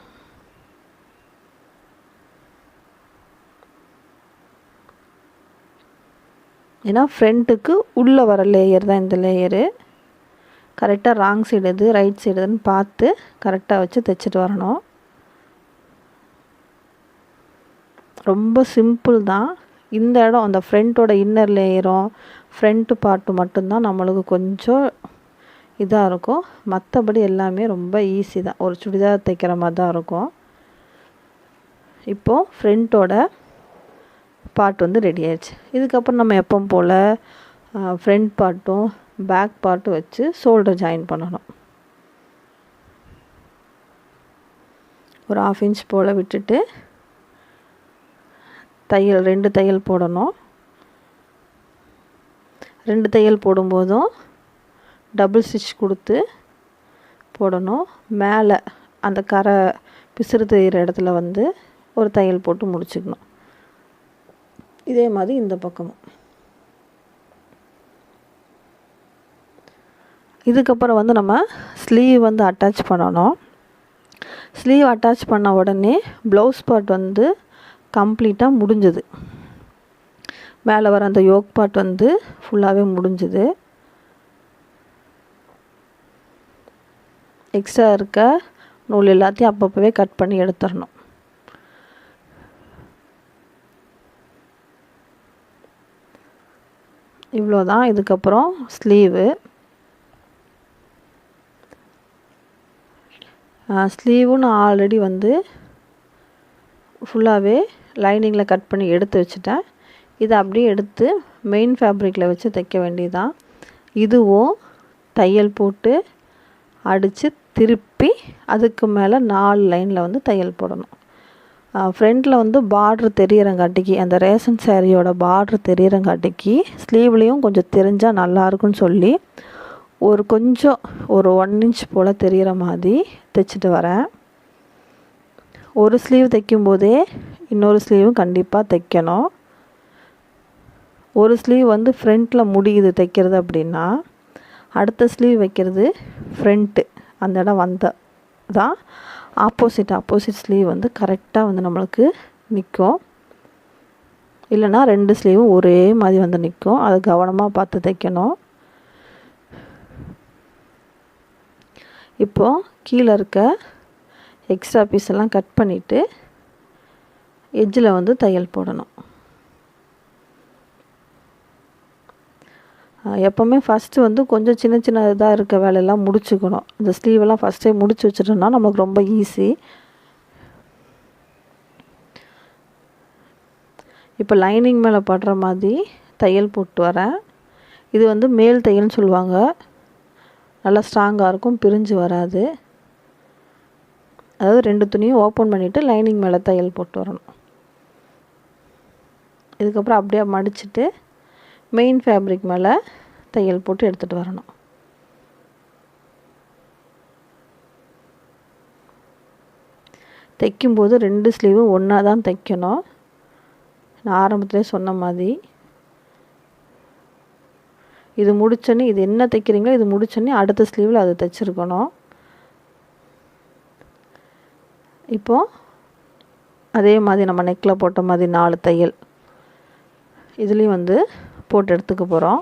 Speaker 1: ஏன்னா ஃப்ரண்ட்டுக்கு உள்ளே வர லேயர் தான் இந்த லேயரு. கரெக்டாக ராங் சைடு எது ரைட் சைடு எதுன்னு பார்த்து கரெக்டாக வச்சு தைச்சிட்டு வரணும். ரொம்ப சிம்பிள் தான். இந்த இடம் அந்த ஃப்ரண்ட்டோட இன்னர் லேயரும் ஃப்ரண்ட்டு பார்ட்டு மட்டும்தான் நம்மளுக்கு கொஞ்சம் இதாக இருக்கும். மற்றபடி எல்லாமே ரொம்ப ஈஸி தான். ஒரு சுடிதார் தைக்கிற மாதிரி தான் இருக்கும். இப்போது ஃப்ரண்ட்டோட பார்ட் வந்து ரெடி ஆயிடுச்சு. இதுக்கப்புறம் நம்ம எப்பவும் போல் ஃப்ரண்ட் பார்ட்டும் பேக் பார்ட்டும் வச்சு ஷோல்டர் ஜாயின் பண்ணணும். ஒரு 1/2 இன்ச் போல் விட்டுட்டு தையல் 2 தையல் போடணும். 2 தையல் போடும்போதும் டபுள் ஸ்டிச் கொடுத்து போடணும். மேலே அந்த கரை பிசுறு தெரிகிற இடத்துல வந்து ஒரு தையல் போட்டு முடிச்சுக்கணும். இதே மாதிரி இந்த பக்கமும். இதுக்கப்புறம் வந்து நம்ம ஸ்லீவ் வந்து அட்டாச் பண்ணணும். ஸ்லீவ் அட்டாச் பண்ண உடனே ப்ளவுஸ் பார்ட் வந்து கம்ப்ளீட்டாக முடிஞ்சுது. மேலே வர அந்த யோக் பார்ட் வந்து ஃபுல்லாகவே முடிஞ்சுது. எக்ஸ்ட்ரா இருக்க நூல் எல்லாத்தையும் அப்பப்போவே கட் பண்ணி எடுத்துடணும். இவ்வளோதான். இதுக்கப்புறம் ஸ்லீவு நான் ஆல்ரெடி வந்து ஃபுல்லாகவே லைனிங்கில் கட் பண்ணி எடுத்து வச்சுட்டேன். இதை அப்படியே எடுத்து மெயின் ஃபேப்ரிக்கில் வச்சு தைக்க வேண்டியதான். இதுவும் தையல் போட்டு அடித்து திருப்பி அதுக்கு மேலே 4 லைனில் வந்து தையல் போடணும். ஃப்ரண்ட்டில் வந்து பார்ட்ரு தெரியறங்காட்டிக்கு, அந்த ரேஷன் சாரியோட பார்ட்ரு தெரியறங்காட்டிக்கு ஸ்லீவ்லேயும் கொஞ்சம் தெரிஞ்சால் நல்லாயிருக்குன்னு சொல்லி கொஞ்சம் ஒரு 1 இன்ச் போல் தெரிகிற மாதிரி தைச்சிட்டு வரேன். ஒரு ஸ்லீவ் தைக்கும்போதே இன்னொரு ஸ்லீவும் கண்டிப்பாக தைக்கணும். ஒரு ஸ்லீவ் வந்து ஃப்ரண்ட்டில் முடியுது தைக்கிறது அப்படின்னா, அடுத்த ஸ்லீவ் வைக்கிறது ஃப்ரண்ட்டு அந்த இடம் வந்தால் தான் ஆப்போசிட் ஸ்லீவ் வந்து கரெக்டாக வந்து நம்மளுக்கு நிற்கும். இல்லைன்னா 2 ஸ்லீவும் ஒரே மாதிரி வந்து நிற்கும். அதை கவனமாக பார்த்து தைக்கணும். இப்போது கீழே இருக்க எக்ஸ்ட்ரா பீஸ் எல்லாம் கட் பண்ணிவிட்டு எட்ஜில் வந்து தையல் போடணும். எப்போவுமே ஃபஸ்ட்டு வந்து கொஞ்சம் சின்ன இதாக இருக்க வேலையெல்லாம் முடிச்சுக்கணும். இந்த ஸ்லீவெல்லாம் ஃபஸ்ட்டே முடிச்சு வச்சுட்டோம்னா நமக்கு ரொம்ப ஈஸி. இப்போ லைனிங் மேலே படுற மாதிரி தையல் போட்டு வரேன். இது வந்து மேல் தையல்னு சொல்லுவாங்க. நல்லா ஸ்ட்ராங்காக இருக்கும், பிரிஞ்சு வராது. அதாவது 2 துணியும் ஓப்பன் பண்ணிவிட்டு லைனிங் மேலே தையல் போட்டு வரணும். இதுக்கப்புறம் அப்படியே மடிச்சுட்டு மெயின் ஃபேப்ரிக் மேலே தையல் போட்டு எடுத்துகிட்டு வரணும். தைக்கும்போது 2 ஸ்லீவும் ஒன்றா தான் தைக்கணும். நான் ஆரம்பத்திலே சொன்ன மாதிரி இது முடிச்சோன்னே இது என்ன தைக்கிறீங்களோ இது முடிச்சோன்னே அடுத்த ஸ்லீவில் அது தைச்சிருக்கணும். இப்போது அதே மாதிரி நம்ம நெக்கில் போட்ட மாதிரி 4 தையல் இதுலேயும் வந்து போட்டு எடுத்துக்க போகிறோம்.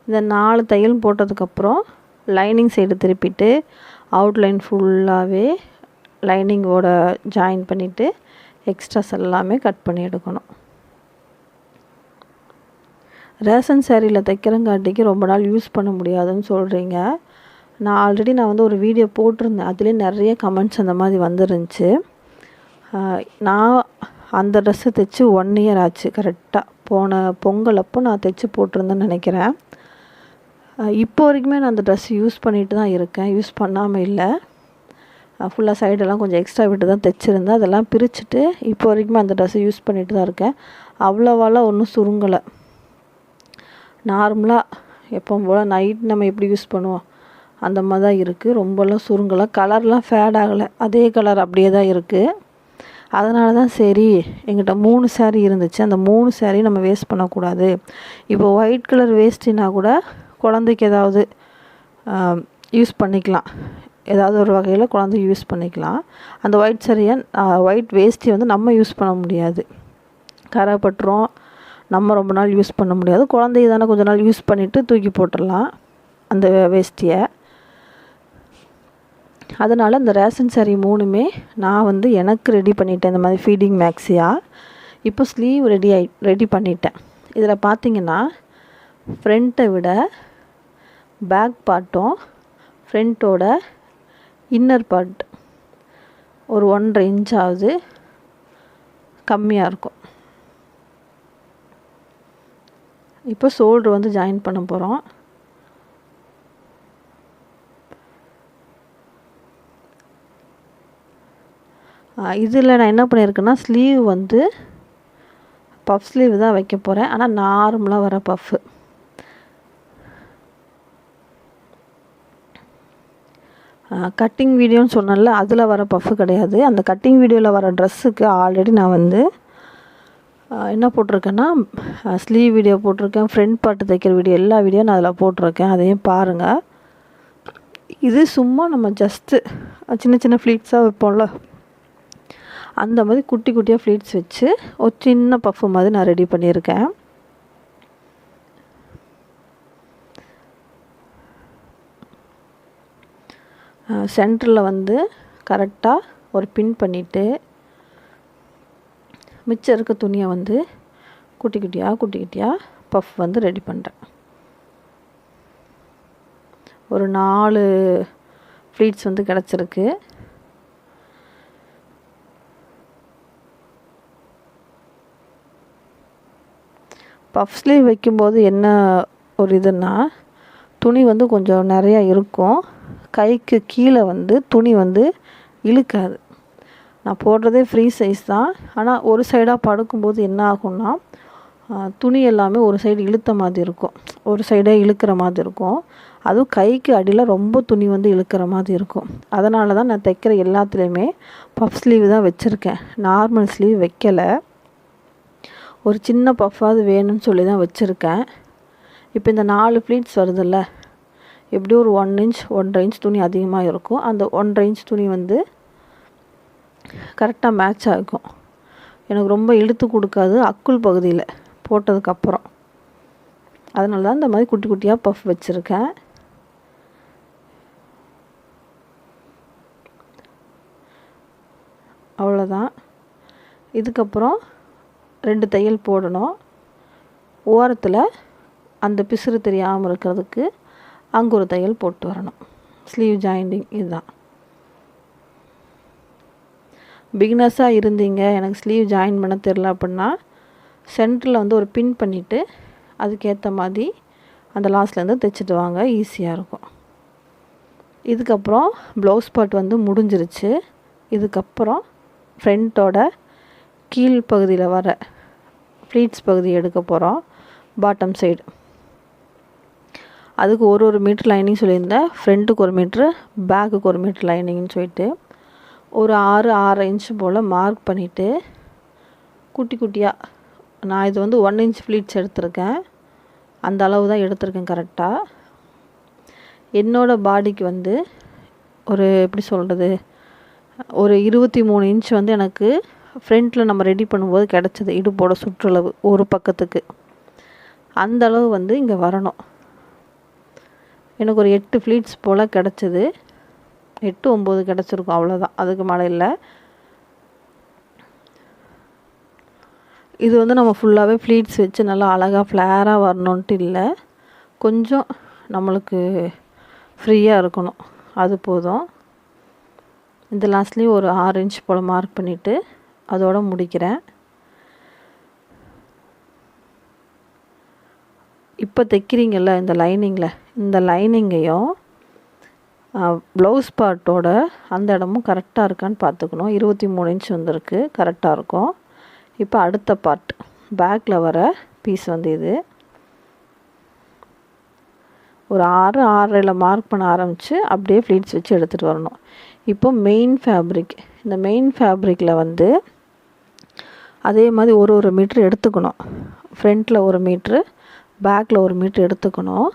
Speaker 1: இந்த 4 தையல் போட்டதுக்கப்புறம் லைனிங் சைடு திருப்பிட்டு அவுட்லைன் ஃபுல்லாகவே லைனிங்கோட ஜாயின் பண்ணிவிட்டு எக்ஸ்ட்ராஸ் எல்லாமே கட் பண்ணி எடுக்கணும். ரேஷன் சாரியில் தைக்கிறங்காட்டிக்கு ரொம்ப நாள் யூஸ் பண்ண முடியாதுன்னு சொல்கிறீங்க. நான் ஆல்ரெடி வந்து ஒரு வீடியோ போட்டிருந்தேன். அதுலேயே நிறைய கமெண்ட்ஸ் அந்த மாதிரி வந்துருந்துச்சு. நான் அந்த ட்ரெஸ்ஸை தைச்சி 1 இயர் ஆச்சு. கரெக்டாக போன பொங்கல் அப்போ நான் தைச்சி போட்டிருந்தேன்னு நினைக்கிறேன். இப்போ வரைக்குமே நான் அந்த ட்ரெஸ் யூஸ் பண்ணிட்டு தான் இருக்கேன். யூஸ் பண்ணாமல் இல்லை. ஃபுல்லாக சைடெல்லாம் கொஞ்சம் எக்ஸ்ட்ரா விட்டு தான் தைச்சிருந்தேன். அதெல்லாம் பிரிச்சுட்டு இப்போ வரைக்குமே அந்த ட்ரெஸ்ஸை யூஸ் பண்ணிட்டு தான் இருக்கேன். அவ்வளோவாலாம் ஒன்றும் சுருங்கலை. நார்மலாக எப்பவும் போல் நைட் நம்ம எப்படி யூஸ் பண்ணுவோம் அந்த மாதிரி தான் இருக்குது. ரொம்பலாம் சுருங்கலை. கலர்லாம் ஃபேட் ஆகலை. அதே கலர் அப்படியே தான் இருக்குது. அதனால தான் சரி எங்கிட்ட 3 சாரீ இருந்துச்சு. அந்த 3 சாரீ நம்ம வேஸ்ட் பண்ணக்கூடாது. இப்போ ஒயிட் கலர் வேஸ்ட்டினா கூட குழந்தைக்கு ஏதாவது யூஸ் பண்ணிக்கலாம். ஏதாவது ஒரு வகையில் குழந்தை யூஸ் பண்ணிக்கலாம். அந்த ஒயிட் சாரியை ஒயிட் வேஸ்ட்டி வந்து நம்ம யூஸ் பண்ண முடியாது. கரை பட்டுரும். நம்ம ரொம்ப நாள் யூஸ் பண்ண முடியாது. குழந்தைய தானே கொஞ்ச நாள் யூஸ் பண்ணிவிட்டு தூக்கி போட்டுடலாம் அந்த வேஸ்ட்டியை. அதனால் இந்த ரேஷன் சாரீ 3மே நான் வந்து எனக்கு ரெடி பண்ணிட்டேன். இந்த மாதிரி ஃபீடிங் மேக்ஸியாக. இப்போ ஸ்லீவ் ரெடி பண்ணிட்டேன். இதில் பார்த்திங்கன்னா ஃப்ரண்ட்டை விட பேக் பார்ட்டும் ஃப்ரண்ட்டோட இன்னர் பார்ட் ஒரு 1.5 இன்ச்சாவது கம்மியாக இருக்கும். இப்போ ஷோல்டர் வந்து ஜாயின் பண்ண போகிறோம். இதில் நான் என்ன பண்ணியிருக்கேன்னா ஸ்லீவ் வந்து பஃப் ஸ்லீவ் தான் வைக்க போகிறேன். ஆனால் நார்மலாக வர பஃப்பு. கட்டிங் வீடியோன்னு சொன்னேன்ல, அதில் வர பஃப்பு கிடையாது. அந்த கட்டிங் வீடியோவில் வர ட்ரெஸ்ஸுக்கு ஆல்ரெடி நான் வந்து என்ன போட்டிருக்கேன்னா ஸ்லீவ் வீடியோ போட்டிருக்கேன். ஃப்ரண்ட் பார்ட்டு தைக்கிற வீடியோ எல்லா வீடியோ நான் அதில் போட்டிருக்கேன். அதையும் பாருங்கள். இது சும்மா நம்ம ஜஸ்ட்டு சின்ன சின்ன ஃப்ளீட்ஸாக வைப்போம்ல, அந்த மாதிரி குட்டி குட்டியாக ஃப்ளீட்ஸ் வச்சு ஒரு சின்ன பஃப்பு மாதிரி நான் ரெடி பண்ணியிருக்கேன். சென்டரில் வந்து கரெக்டாக ஒரு பின் பண்ணிவிட்டு மிச்சம் இருக்க துணியை வந்து குட்டி குட்டியாக பஃப் வந்து ரெடி பண்ணுறேன். ஒரு 4 ஃப்ளீட்ஸ் வந்து கிடச்சிருக்கு. பஃப் ஸ்லீவ் வைக்கும்போது என்ன ஒரு இதுன்னா துணி வந்து கொஞ்சம் நிறையா இருக்கும். கைக்கு கீழே வந்து துணி வந்து இழுக்காது. நான் போடுறதே ஃப்ரீ சைஸ் தான். ஆனால் ஒரு சைடாக படுக்கும்போது என்ன ஆகும்னா துணி எல்லாமே ஒரு சைடு இழுத்த மாதிரி இருக்கும், ஒரு சைடே இழுக்கிற மாதிரி இருக்கும். அதுவும் கைக்கு அடியில் ரொம்ப துணி வந்து இழுக்கிற மாதிரி இருக்கும். அதனால தான் நான் தைக்கிற எல்லாத்துலேயுமே பஃப் ஸ்லீவ் தான் வச்சுருக்கேன். நார்மல் ஸ்லீவ் வைக்கலை. ஒரு சின்ன பஃப்பாவது வேணும்னு சொல்லி தான் வச்சுருக்கேன். இப்போ இந்த 4 ஃப்ளீட்ஸ் வருதில்ல, எப்படி ஒரு 1 இன்ச் 1.5 இன்ச் துணி அதிகமாக இருக்கும். அந்த 1.5 இன்ச் துணி வந்து கரெக்டாக மேட்ச் ஆகும். எனக்கு ரொம்ப இழுத்து கொடுக்காது அக்குள் பகுதியில் போட்டதுக்கப்புறம். அதனால தான் இந்த மாதிரி குட்டி குட்டியாக பஃப் வச்சுருக்கேன். அவ்வளோதான். இதுக்கப்புறம் 2 தையல் போடணும். ஓரத்தில் அந்த பிசுறு தெரியாமல் இருக்கிறதுக்கு அங்கே ஒரு தையல் போட்டு வரணும். ஸ்லீவ் ஜாயிண்டிங் இதுதான். பிகினர்ஸாக இருந்தீங்க, எனக்கு ஸ்லீவ் ஜாயின் பண்ண தெரில அப்படின்னா சென்டரில் வந்து ஒரு பின் பண்ணிவிட்டு அதுக்கேற்ற மாதிரி அந்த லாஸ்ட்லேருந்து தைச்சிட்டு வாங்க, ஈஸியாக இருக்கும். இதுக்கப்புறம் ப்ளவுஸ் பார்ட் வந்து முடிஞ்சிருச்சு. இதுக்கப்புறம் ஃப்ரண்ட்டோட கீழ் பகுதியில் வர ஃப்ளீட்ஸ் பகுதி எடுக்க போகிறோம், பாட்டம் சைடு. அதுக்கு ஒரு மீட்ரு லைனிங் சொல்லியிருந்தேன். ஃப்ரண்ட்டுக்கு 1 மீட்ரு, பேக்குக்கு 1 மீட்ரு லைனிங்னு சொல்லிட்டு ஒரு 6.5 இன்ச் போல் மார்க் பண்ணிவிட்டு குட்டி குட்டியாக நான் இது வந்து 1 இன்ச் ஃப்ளீட்ஸ் எடுத்திருக்கேன். அந்த அளவு தான் எடுத்திருக்கேன் கரெக்டாக. என்னோடய பாடிக்கு வந்து ஒரு எப்படி சொல்கிறது, ஒரு 23 இன்ச் வந்து எனக்கு ஃப்ரண்ட்டில் நம்ம ரெடி பண்ணும்போது கிடச்சிது. இடுப்போட சுற்றளவு ஒரு பக்கத்துக்கு அந்த அளவு வந்து இங்கே வரணும். எனக்கு ஒரு 8 ஃப்ளீட்ஸ் போல் கிடச்சிது. 8 9 கிடச்சிருக்கும், அவ்வளோதான், அதுக்கு மேலே இல்லை. இது வந்து நம்ம ஃபுல்லாகவே ஃப்ளீட்ஸ் வச்சு நல்லா அழகாக ஃப்ளேராக வரணுன்ட்டு இல்லை, கொஞ்சம் நம்மளுக்கு ஃப்ரீயாக இருக்கணும், அது போதும். இந்த லாஸ்ட்லேயும் ஒரு 6 இன்ச் போல் மார்க் பண்ணிவிட்டு அதோடு முடிக்கிறேன். இப்போ தைக்கிறீங்கள்ல இந்த லைனிங்கில், இந்த லைனிங்கையும் ப்ளவுஸ் பார்ட்டோட அந்த இடமும் கரெக்டாக இருக்கான்னு பார்த்துக்கணும். 23 இன்ச் வந்திருக்கு, கரெக்டாக இருக்கும். இப்போ அடுத்த பார்ட் பேக்கில் வர பீஸ் வந்து இது ஒரு 6 6.5 மார்க் பண்ண ஆரம்பித்து அப்படியே ஃப்ளீட்ஸ் வச்சு எடுத்துகிட்டு வரணும். இப்போ மெயின் ஃபேப்ரிக், இந்த மெயின் ஃபேப்ரிக்கில் வந்து அதே மாதிரி ஒரு மீட்ரு எடுத்துக்கணும். ஃப்ரண்ட்டில் 1 மீட்ரு, பேக்கில் 1 மீட்ரு எடுத்துக்கணும்.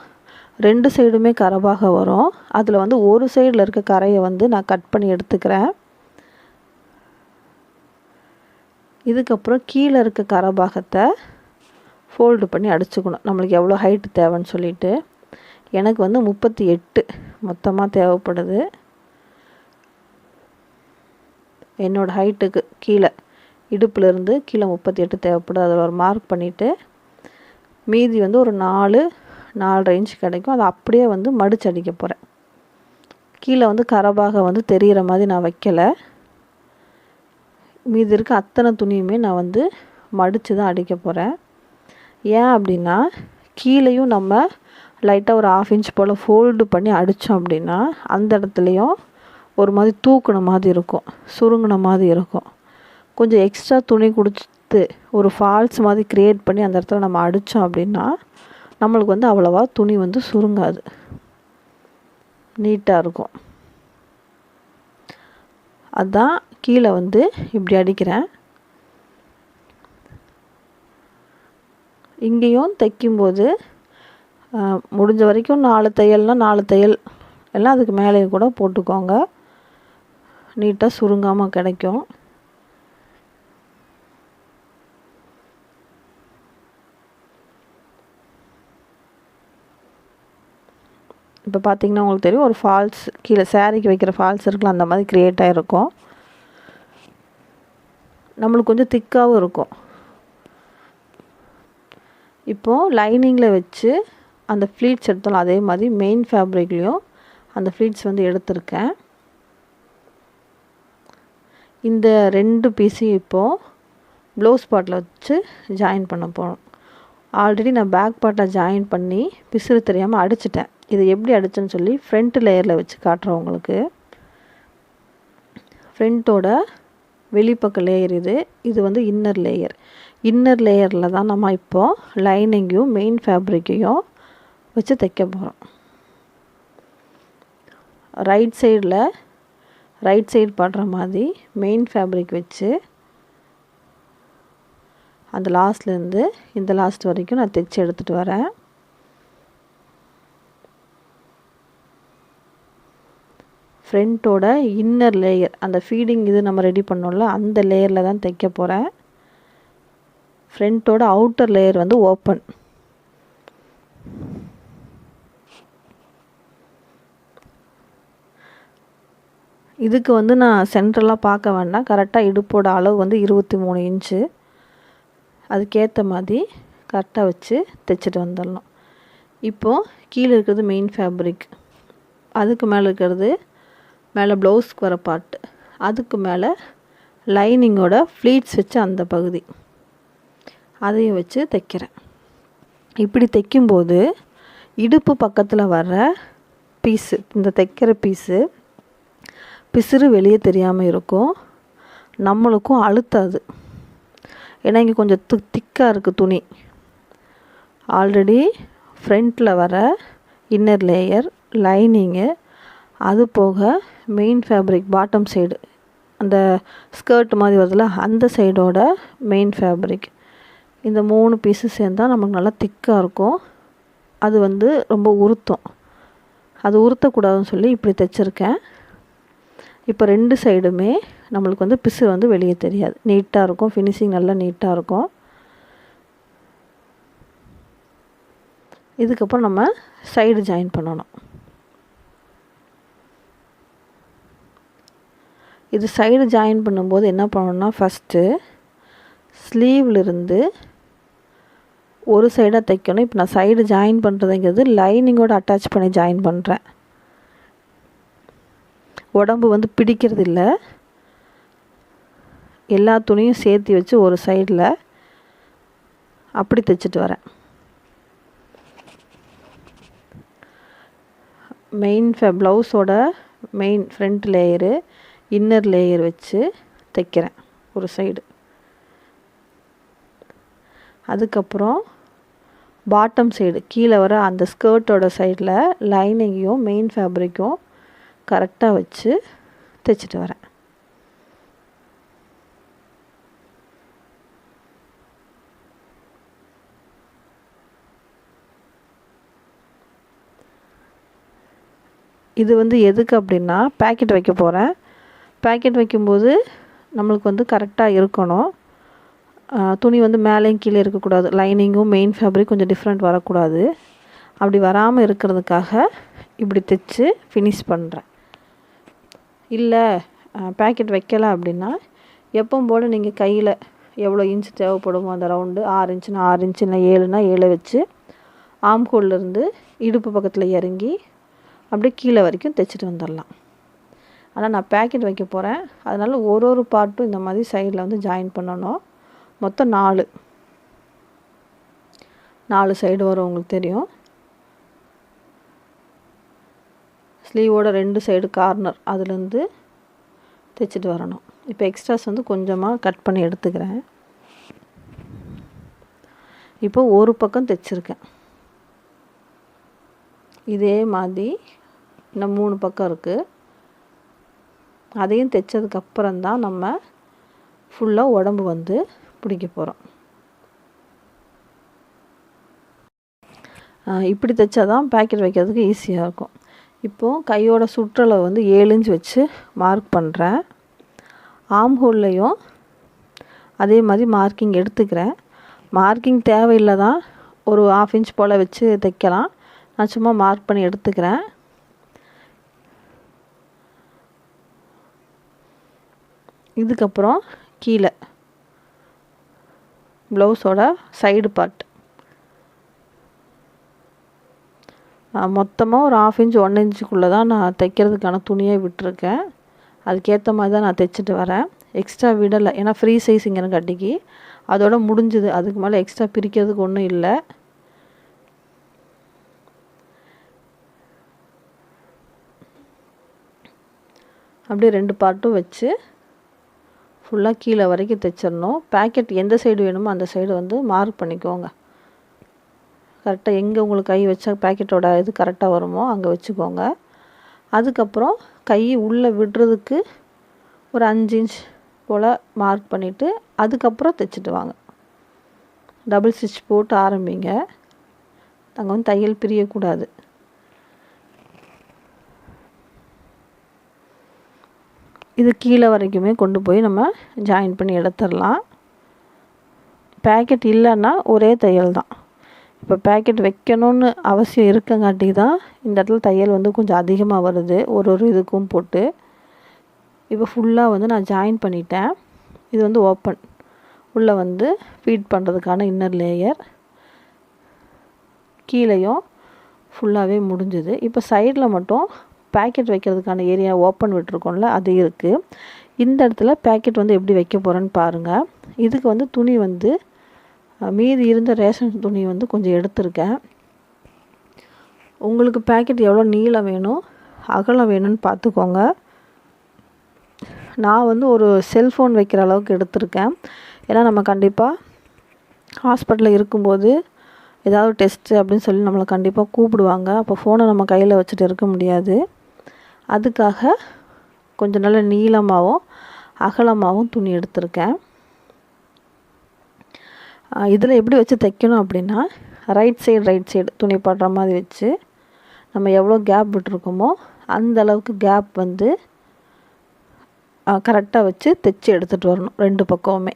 Speaker 1: 2 சைடுமே கரபாக வரும். அதில் வந்து ஒரு சைடில் இருக்க கரையை வந்து நான் கட் பண்ணி எடுத்துக்கிறேன். இதுக்கப்புறம் கீழே இருக்க கரபாகத்தை ஃபோல்டு பண்ணி அடிச்சுக்கணும், நம்மளுக்கு எவ்வளோ ஹைட்டு தேவைன்னு சொல்லிட்டு. எனக்கு வந்து 38 மொத்தமாக தேவைப்படுது. என்னோடய ஹைட்டுக்கு கீழே இடுப்புலேருந்து கீழே 38 தேவைப்படுது. அதில் ஒரு மார்க் பண்ணிவிட்டு மீதி வந்து ஒரு 4.5 இன்ச் கிடைக்கும். அதை அப்படியே வந்து மடிச்சு அடிக்க போகிறேன். கீழே வந்து கரபாக வந்து தெரிகிற மாதிரி நான் வைக்கலை. மீதி இருக்க அத்தனை துணியுமே நான் வந்து மடித்து தான் அடிக்க போகிறேன். ஏன் அப்படின்னா கீழேயும் நம்ம லைட்டாக ஒரு 1/2 இன்ச் போல் ஃபோல்டு பண்ணி அடித்தோம் அப்படின்னா அந்த இடத்துலையும் ஒரு மாதிரி தூக்குன மாதிரி இருக்கும், சுருங்கின மாதிரி இருக்கும். கொஞ்சம் எக்ஸ்ட்ரா துணி கொடுத்து ஒரு ஃபால்ஸ் மாதிரி க்ரியேட் பண்ணி அந்த இடத்துல நம்ம அடித்தோம் அப்படின்னா நம்மளுக்கு வந்து அவ்வளோவா துணி வந்து சுருங்காது, நீட்டாக இருக்கும். அதான் கீழே வந்து இப்படி அடிக்கிறேன். இங்கேயும் தைக்கும்போது முடிஞ்ச வரைக்கும் 4 தையல்னால் 4 தையல் எல்லாம் அதுக்கு மேலேயும் கூட போட்டுக்கோங்க, நீட்டாக சுருங்காமல் கிடைக்கும். இப்போ பார்த்திங்கன்னா உங்களுக்கு தெரியும், ஒரு ஃபால்ஸ் கீழே சாரீக்கு வைக்கிற ஃபால்ஸ் இருக்குல்ல, அந்த மாதிரி க்ரியேட் ஆகிருக்கும். நம்மளுக்கு கொஞ்சம் திக்காகவும் இருக்கும். இப்போது லைனிங்கில் வச்சு அந்த ஃப்ளீட்ஸ் எடுத்தாலும் அதே மாதிரி மெயின் ஃபேப்ரிக்லேயும் அந்த ஃப்ளீட்ஸ் வந்து எடுத்திருக்கேன். இந்த 2 பீஸையும் இப்போது ப்ளவுஸ் பார்ட்டில் வச்சு ஜாயின் பண்ண போகிறோம். ஆல்ரெடி நான் பேக் பார்ட்டில் ஜாயின் பண்ணி பிசுறு தெரியாமல் அடிச்சிட்டேன். இது எப்படி அடிச்சேன்னு சொல்லி ஃப்ரண்ட் லேயரில் வச்சு காட்டுறேன் உங்களுக்கு. ஃப்ரண்ட்டோட வெளிப்பக்க லேயர் இது வந்து இன்னர் லேயர். இன்னர் லேயரில் தான் நம்ம இப்போது லைனிங்கையும் மெயின் ஃபேப்ரிக்கையும் வச்சு தைக்க போகிறோம். ரைட் சைடு பண்ணுற மாதிரி மெயின் ஃபேப்ரிக் வச்சு அந்த லாஸ்ட்லேருந்து இந்த லாஸ்ட் வரைக்கும் நான் தைச்சி எடுத்துகிட்டு வரேன். ஃப்ரண்ட்டோட இன்னர் லேயர், அந்த ஃபீடிங் இது நம்ம ரெடி பண்ணோம்ல, அந்த லேயரில் தான் தைக்க போகிறேன். ஃப்ரண்ட்டோட அவுட்டர் லேயர் வந்து ஓப்பன். இதுக்கு வந்து நான் சென்டரெலாம் பார்க்க வேண்டாம், கரெக்டாக இடுப்போட அளவு வந்து 23 இன்ச்சு. அதுக்கேற்ற மாதிரி கரெக்டாக வச்சு தைச்சிட்டு வந்துடலாம். இப்போது கீழே இருக்கிறது மெயின் ஃபேப்ரிக், அதுக்கு மேலே இருக்கிறது மேலே ப்ளவுஸ்க்கு வர பார்ட்டு, அதுக்கு மேலே லைனிங்கோட ஃப்ளீட்ஸ் வச்சு அந்த பகுதி, அதையும் வச்சு தைக்கிறேன். இப்படி தைக்கும்போது இடுப்பு பக்கத்தில் வர்ற பீஸு, இந்த தைக்கிற பீஸு பிசுறு வெளியே தெரியாமல் இருக்கும், நம்மளுக்கும் அழுத்தாது. ஏன்னா இங்கே கொஞ்சம் திக்காக இருக்குது துணி. ஆல்ரெடி ஃப்ரண்ட்டில் வர இன்னர் லேயர், லைனிங்கு, அது போக மெயின் ஃபேப்ரிக் பாட்டம் சைடு அந்த ஸ்கர்ட் மாதிரி வருதுல்ல அந்த சைடோட மெயின் ஃபேப்ரிக். இந்த 3 பீஸு சேர்ந்தால் நமக்கு நல்லா திக்காக இருக்கும். அது வந்து ரொம்ப உறுத்தும். அது உறுத்தக்கூடாதுன்னு சொல்லி இப்படி தைச்சிருக்கேன். இப்போ 2 சைடுமே நம்மளுக்கு வந்து பிசு வந்து வெளியே தெரியாது, நீட்டாக இருக்கும். ஃபினிஷிங் நல்லா நீட்டாக இருக்கும். இதுக்கப்புறம் நம்ம சைடு ஜாயின் பண்ணணும். இது சைடு ஜாயின் பண்ணும்போது என்ன பண்ணணும்னா, ஃபஸ்ட்டு ஸ்லீவ்லேருந்து ஒரு சைடாக தைக்கணும். இப்போ நான் சைடு ஜாயின் பண்ணுறதுங்கிறது லைனிங்கோடு அட்டாச் பண்ணி ஜாயின் பண்ணுறேன். உடம்பு வந்து பிடிக்கிறது இல்லை. எல்லா துணியும் சேர்த்து வச்சு ஒரு சைடில் அப்படி தைச்சிட்டு வரேன். ப்ளவுஸோட main front layer inner layer வச்சு தைக்கிறேன் ஒரு சைடு. அதுக்கப்புறம் பாட்டம் சைடு கீழே வர அந்த ஸ்கர்ட்டோட சைடில் லைனிங்கையும் மெயின் ஃபேப்ரிக்கும் கரெக்டாக வச்சு தைச்சிட்டு வரேன். இது வந்து எதுக்கு அப்படின்னா, பேக்கெட் வைக்க போகிறேன். பேக்கெட் வைக்கும்போது நம்மளுக்கு வந்து கரெக்டாக இருக்கணும். துணி வந்து மேலேயும் கீழே இருக்கக்கூடாது. லைனிங்கும் மெயின் ஃபேப்ரிக் கொஞ்சம் டிஃப்ரெண்ட் வரக்கூடாது. அப்படி வராமல் இருக்கிறதுக்காக இப்படி தைச்சு ஃபினிஷ் பண்ணுறேன். இல்லை பேக்கெட் வைக்கலை அப்படின்னா, எப்பவும் போல் நீங்கள் கையில் எவ்வளோ இன்ச்சு தேவைப்படுமோ அந்த ரவுண்டு 6 இன்ச்சுனா 6 இன்ச்சு, இல்லை 7னா 7 வச்சு ஆம்ஹோல்லேருந்து இடுப்பு பக்கத்தில் இறங்கி அப்படியே கீழே வரைக்கும் தைச்சிட்டு வந்துடலாம். ஆனால் நான் பேக்கெட் வைக்க போகிறேன். அதனால் ஒரு பார்ட்டும் இந்த மாதிரி சைடில் வந்து ஜாயின் பண்ணணும். மொத்தம் 4 சைடு வரும், உங்களுக்கு தெரியும். ஸ்லீவோட 2 சைடு கார்னர் அதுலேருந்து தைச்சிட்டு வரணும். இப்போ எக்ஸ்ட்ராஸ் வந்து கொஞ்சமாக கட் பண்ணி எடுத்துக்கிறேன். இப்போ ஒரு பக்கம் தைச்சிருக்கேன். இதே மாதிரி இன்னும் 3 பக்கம் இருக்குது. அதையும் தைச்சதுக்கப்புறம் தான் நம்ம ஃபுல்லாக உடம்பு வந்து பிடிக்க போகிறோம். இப்படி தைச்சா தான் பேக்கெட் வைக்கிறதுக்கு ஈஸியாக இருக்கும். இப்போது கையோட சுற்றளவு வந்து 7 இன்ச் வச்சு மார்க் பண்ணுறேன். ஆம்ஹோல்லையும் அதே மாதிரி மார்க்கிங் எடுத்துக்கிறேன். மார்க்கிங் தேவையில்லை தான், ஒரு 1/2 இன்ச் போல் வச்சு தைக்கலாம். நான் சும்மா மார்க் பண்ணி எடுத்துக்கிறேன். இதுக்கப்புறம் கீழே ப்ளவுஸோட சைடு பார்ட் மொத்தமாக ஒரு 1/2 இன்ச் 1 இன்ச்சுக்குள்ளே தான் நான் தைக்கிறதுக்கான துணியை விட்டுருக்கேன். அதுக்கேற்ற மாதிரி தான் நான் தைச்சிட்டு வரேன். எக்ஸ்ட்ரா விடலை, ஏன்னா ஃப்ரீ சைஸுங்கிற கட்டிக்கு அதோட முடிஞ்சுது. அதுக்கு மேலே எக்ஸ்ட்ரா பிரிக்கிறதுக்கு ஒன்றும் இல்லை. அப்படியே 2 பார்ட்டும் வச்சு ஃபுல்லாக கீழே வரைக்கும் தைச்சிடணும். பேக்கெட் எந்த சைடு வேணுமோ அந்த சைடு வந்து மார்க் பண்ணிக்கோங்க. கரெக்டாக எங்கே உங்களுக்கு கை வச்சா பேக்கெட்டோட இது கரெக்டாக வருமோ அங்கே வச்சுக்கோங்க. அதுக்கப்புறம் கை உள்ளே விடுறதுக்கு ஒரு 5 இன்ச் போல் மார்க் பண்ணிவிட்டு அதுக்கப்புறம் தைச்சிட்டு வாங்க. டபுள் ஸ்டிச் போட்டு ஆரம்பிங்க. அங்கே வந்து தையல் பிரியக்கூடாது. இது கீழே வரைக்குமே கொண்டு போய் நம்ம ஜாயின் பண்ணி எடுத்துடலாம். பேக்கெட் இல்லைன்னா ஒரே தையல் தான். இப்போ பேக்கெட் வைக்கணும்னு அவசியம் இருக்கங்காட்டி தான் இந்த இடத்துல தையல் வந்து கொஞ்சம் அதிகமாக வருது, ஒரு இதுக்கும் போட்டு. இப்போ ஃபுல்லாக வந்து நான் ஜாயின் பண்ணிட்டேன். இது வந்து ஓப்பன், உள்ளே வந்து ஃபீட் பண்ணுறதுக்கான இன்னர் லேயர். கீழேயும் ஃபுல்லாகவே முடிஞ்சுது. இப்போ சைடில் மட்டும் பேக்கெட் வைக்கிறதுக்கான ஏரியா ஓப்பன் விட்டுருக்கோம்ல, அது இருக்குது. இந்த இடத்துல பேக்கெட் வந்து எப்படி வைக்க போகிறேன்னு பாருங்கள். இதுக்கு வந்து துணி வந்து மீதி இருந்த ரேஷன் துணி வந்து கொஞ்சம் எடுத்திருக்கேன். உங்களுக்கு பேக்கெட் எவ்வளோ நீளம் வேணும் அகலம் வேணும்னு பார்த்துக்கோங்க. நான் வந்து ஒரு செல்ஃபோன் வைக்கிற அளவுக்கு எடுத்திருக்கேன். ஏன்னா நம்ம கண்டிப்பாக ஹாஸ்பிட்டலில் இருக்கும்போது ஏதாவது டெஸ்ட்டு அப்படின்னு சொல்லி நம்மளை கண்டிப்பாக கூப்பிடுவாங்க. அப்போ ஃபோனை நம்ம கையில் வச்சுட்டு இருக்க முடியாது. அதுக்காக கொஞ்சம் நல்ல நீளமாகவும் அகலமாகவும் துணி எடுத்திருக்கேன். இதில் எப்படி வச்சு தைக்கணும் அப்படின்னா, ரைட் சைடு துணி படுற மாதிரி வச்சு நம்ம எவ்வளோ கேப் விட்டுருக்கோமோ அந்த அளவுக்கு கேப் வந்து கரெக்டாக வச்சு தைச்சி எடுத்துகிட்டு வரணும். 2 பக்கமுமே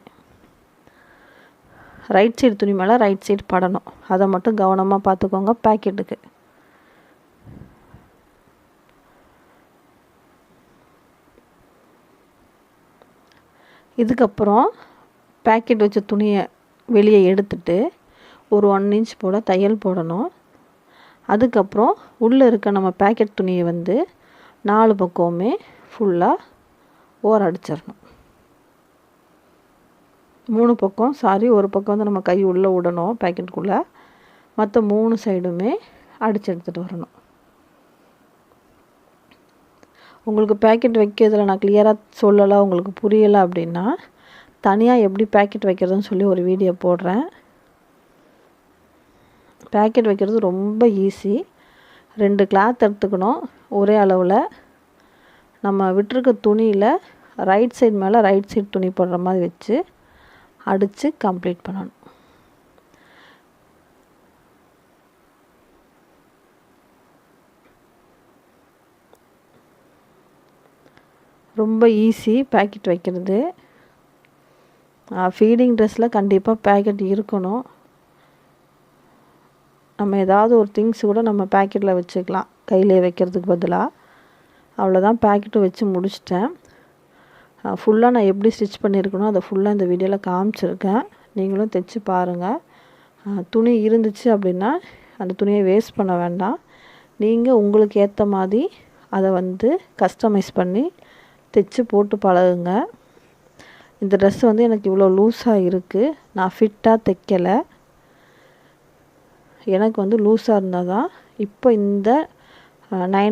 Speaker 1: ரைட் சைடு துணி மேலே ரைட் சைடு படணும். அதை மட்டும் கவனமாக பார்த்துக்கோங்க பேக்கெட்டுக்கு. இதுக்கப்புறம் பேக்கெட் வச்ச துணியை வெளியே எடுத்துட்டு ஒரு 1 இன்ச் போல் தையல் போடணும். அதுக்கப்புறம் உள்ளே இருக்க நம்ம பேக்கெட் துணியை வந்து 4 பக்கமுமே ஃபுல்லாக ஓரம் அடிச்சிடணும். 3 பக்கம் ஒரு பக்கம் வந்து நம்ம கை உள்ளே விடணும் பேக்கெட்டுக்குள்ளே. மற்ற 3 சைடுமே அடித்து எடுத்துகிட்டு வரணும். உங்களுக்கு பேக்கெட் வைக்கிறதுல நான் கிளியராக சொல்லலை, உங்களுக்கு புரியலை அப்படின்னா தனியாக எப்படி பேக்கெட் வைக்கிறதுன்னு சொல்லி ஒரு வீடியோ போடுறேன். பேக்கெட் வைக்கிறது ரொம்ப ஈஸி. 2 கிளாத் எடுத்துக்கணும். ஒரே அளவில் நம்ம விட்டுருக்க துணியில் ரைட் சைடு மேலே ரைட் சைடு துணி போடுற மாதிரி வச்சு அடித்து கம்ப்ளீட் பண்ணணும். ரொம்ப ஈஸி பேக்கெட் வைக்கிறது. ஃபீடிங் ட்ரெஸ்ஸில் கண்டிப்பாக பேக்கெட் இருக்கணும். நம்ம ஏதாவது ஒரு திங்ஸ் கூட நம்ம பேக்கெட்டில் வச்சுக்கலாம் கையிலே வைக்கிறதுக்கு பதிலாக. அவ்வளோதான், பேக்கெட்டும் வச்சு முடிச்சிட்டேன். ஃபுல்லாக நான் எப்படி ஸ்டிச் பண்ணியிருக்கணும் அதை ஃபுல்லாக இந்த வீடியோவில் காமிச்சிருக்கேன். நீங்களும் தைச்சி பாருங்கள். துணி இருந்துச்சு அப்படின்னா அந்த துணியை வேஸ்ட் பண்ண வேண்டாம். நீங்கள் உங்களுக்கு ஏற்ற மாதிரி அதை வந்து கஸ்டமைஸ் பண்ணி தைச்சி போட்டு பழகுங்க. இந்த ட்ரெஸ் வந்து எனக்கு இவ்வளோ லூஸாக இருக்குது. நான் ஃபிட்டாக தைக்கலை. எனக்கு வந்து லூஸாக இருந்தால் தான் இப்போ இந்த 9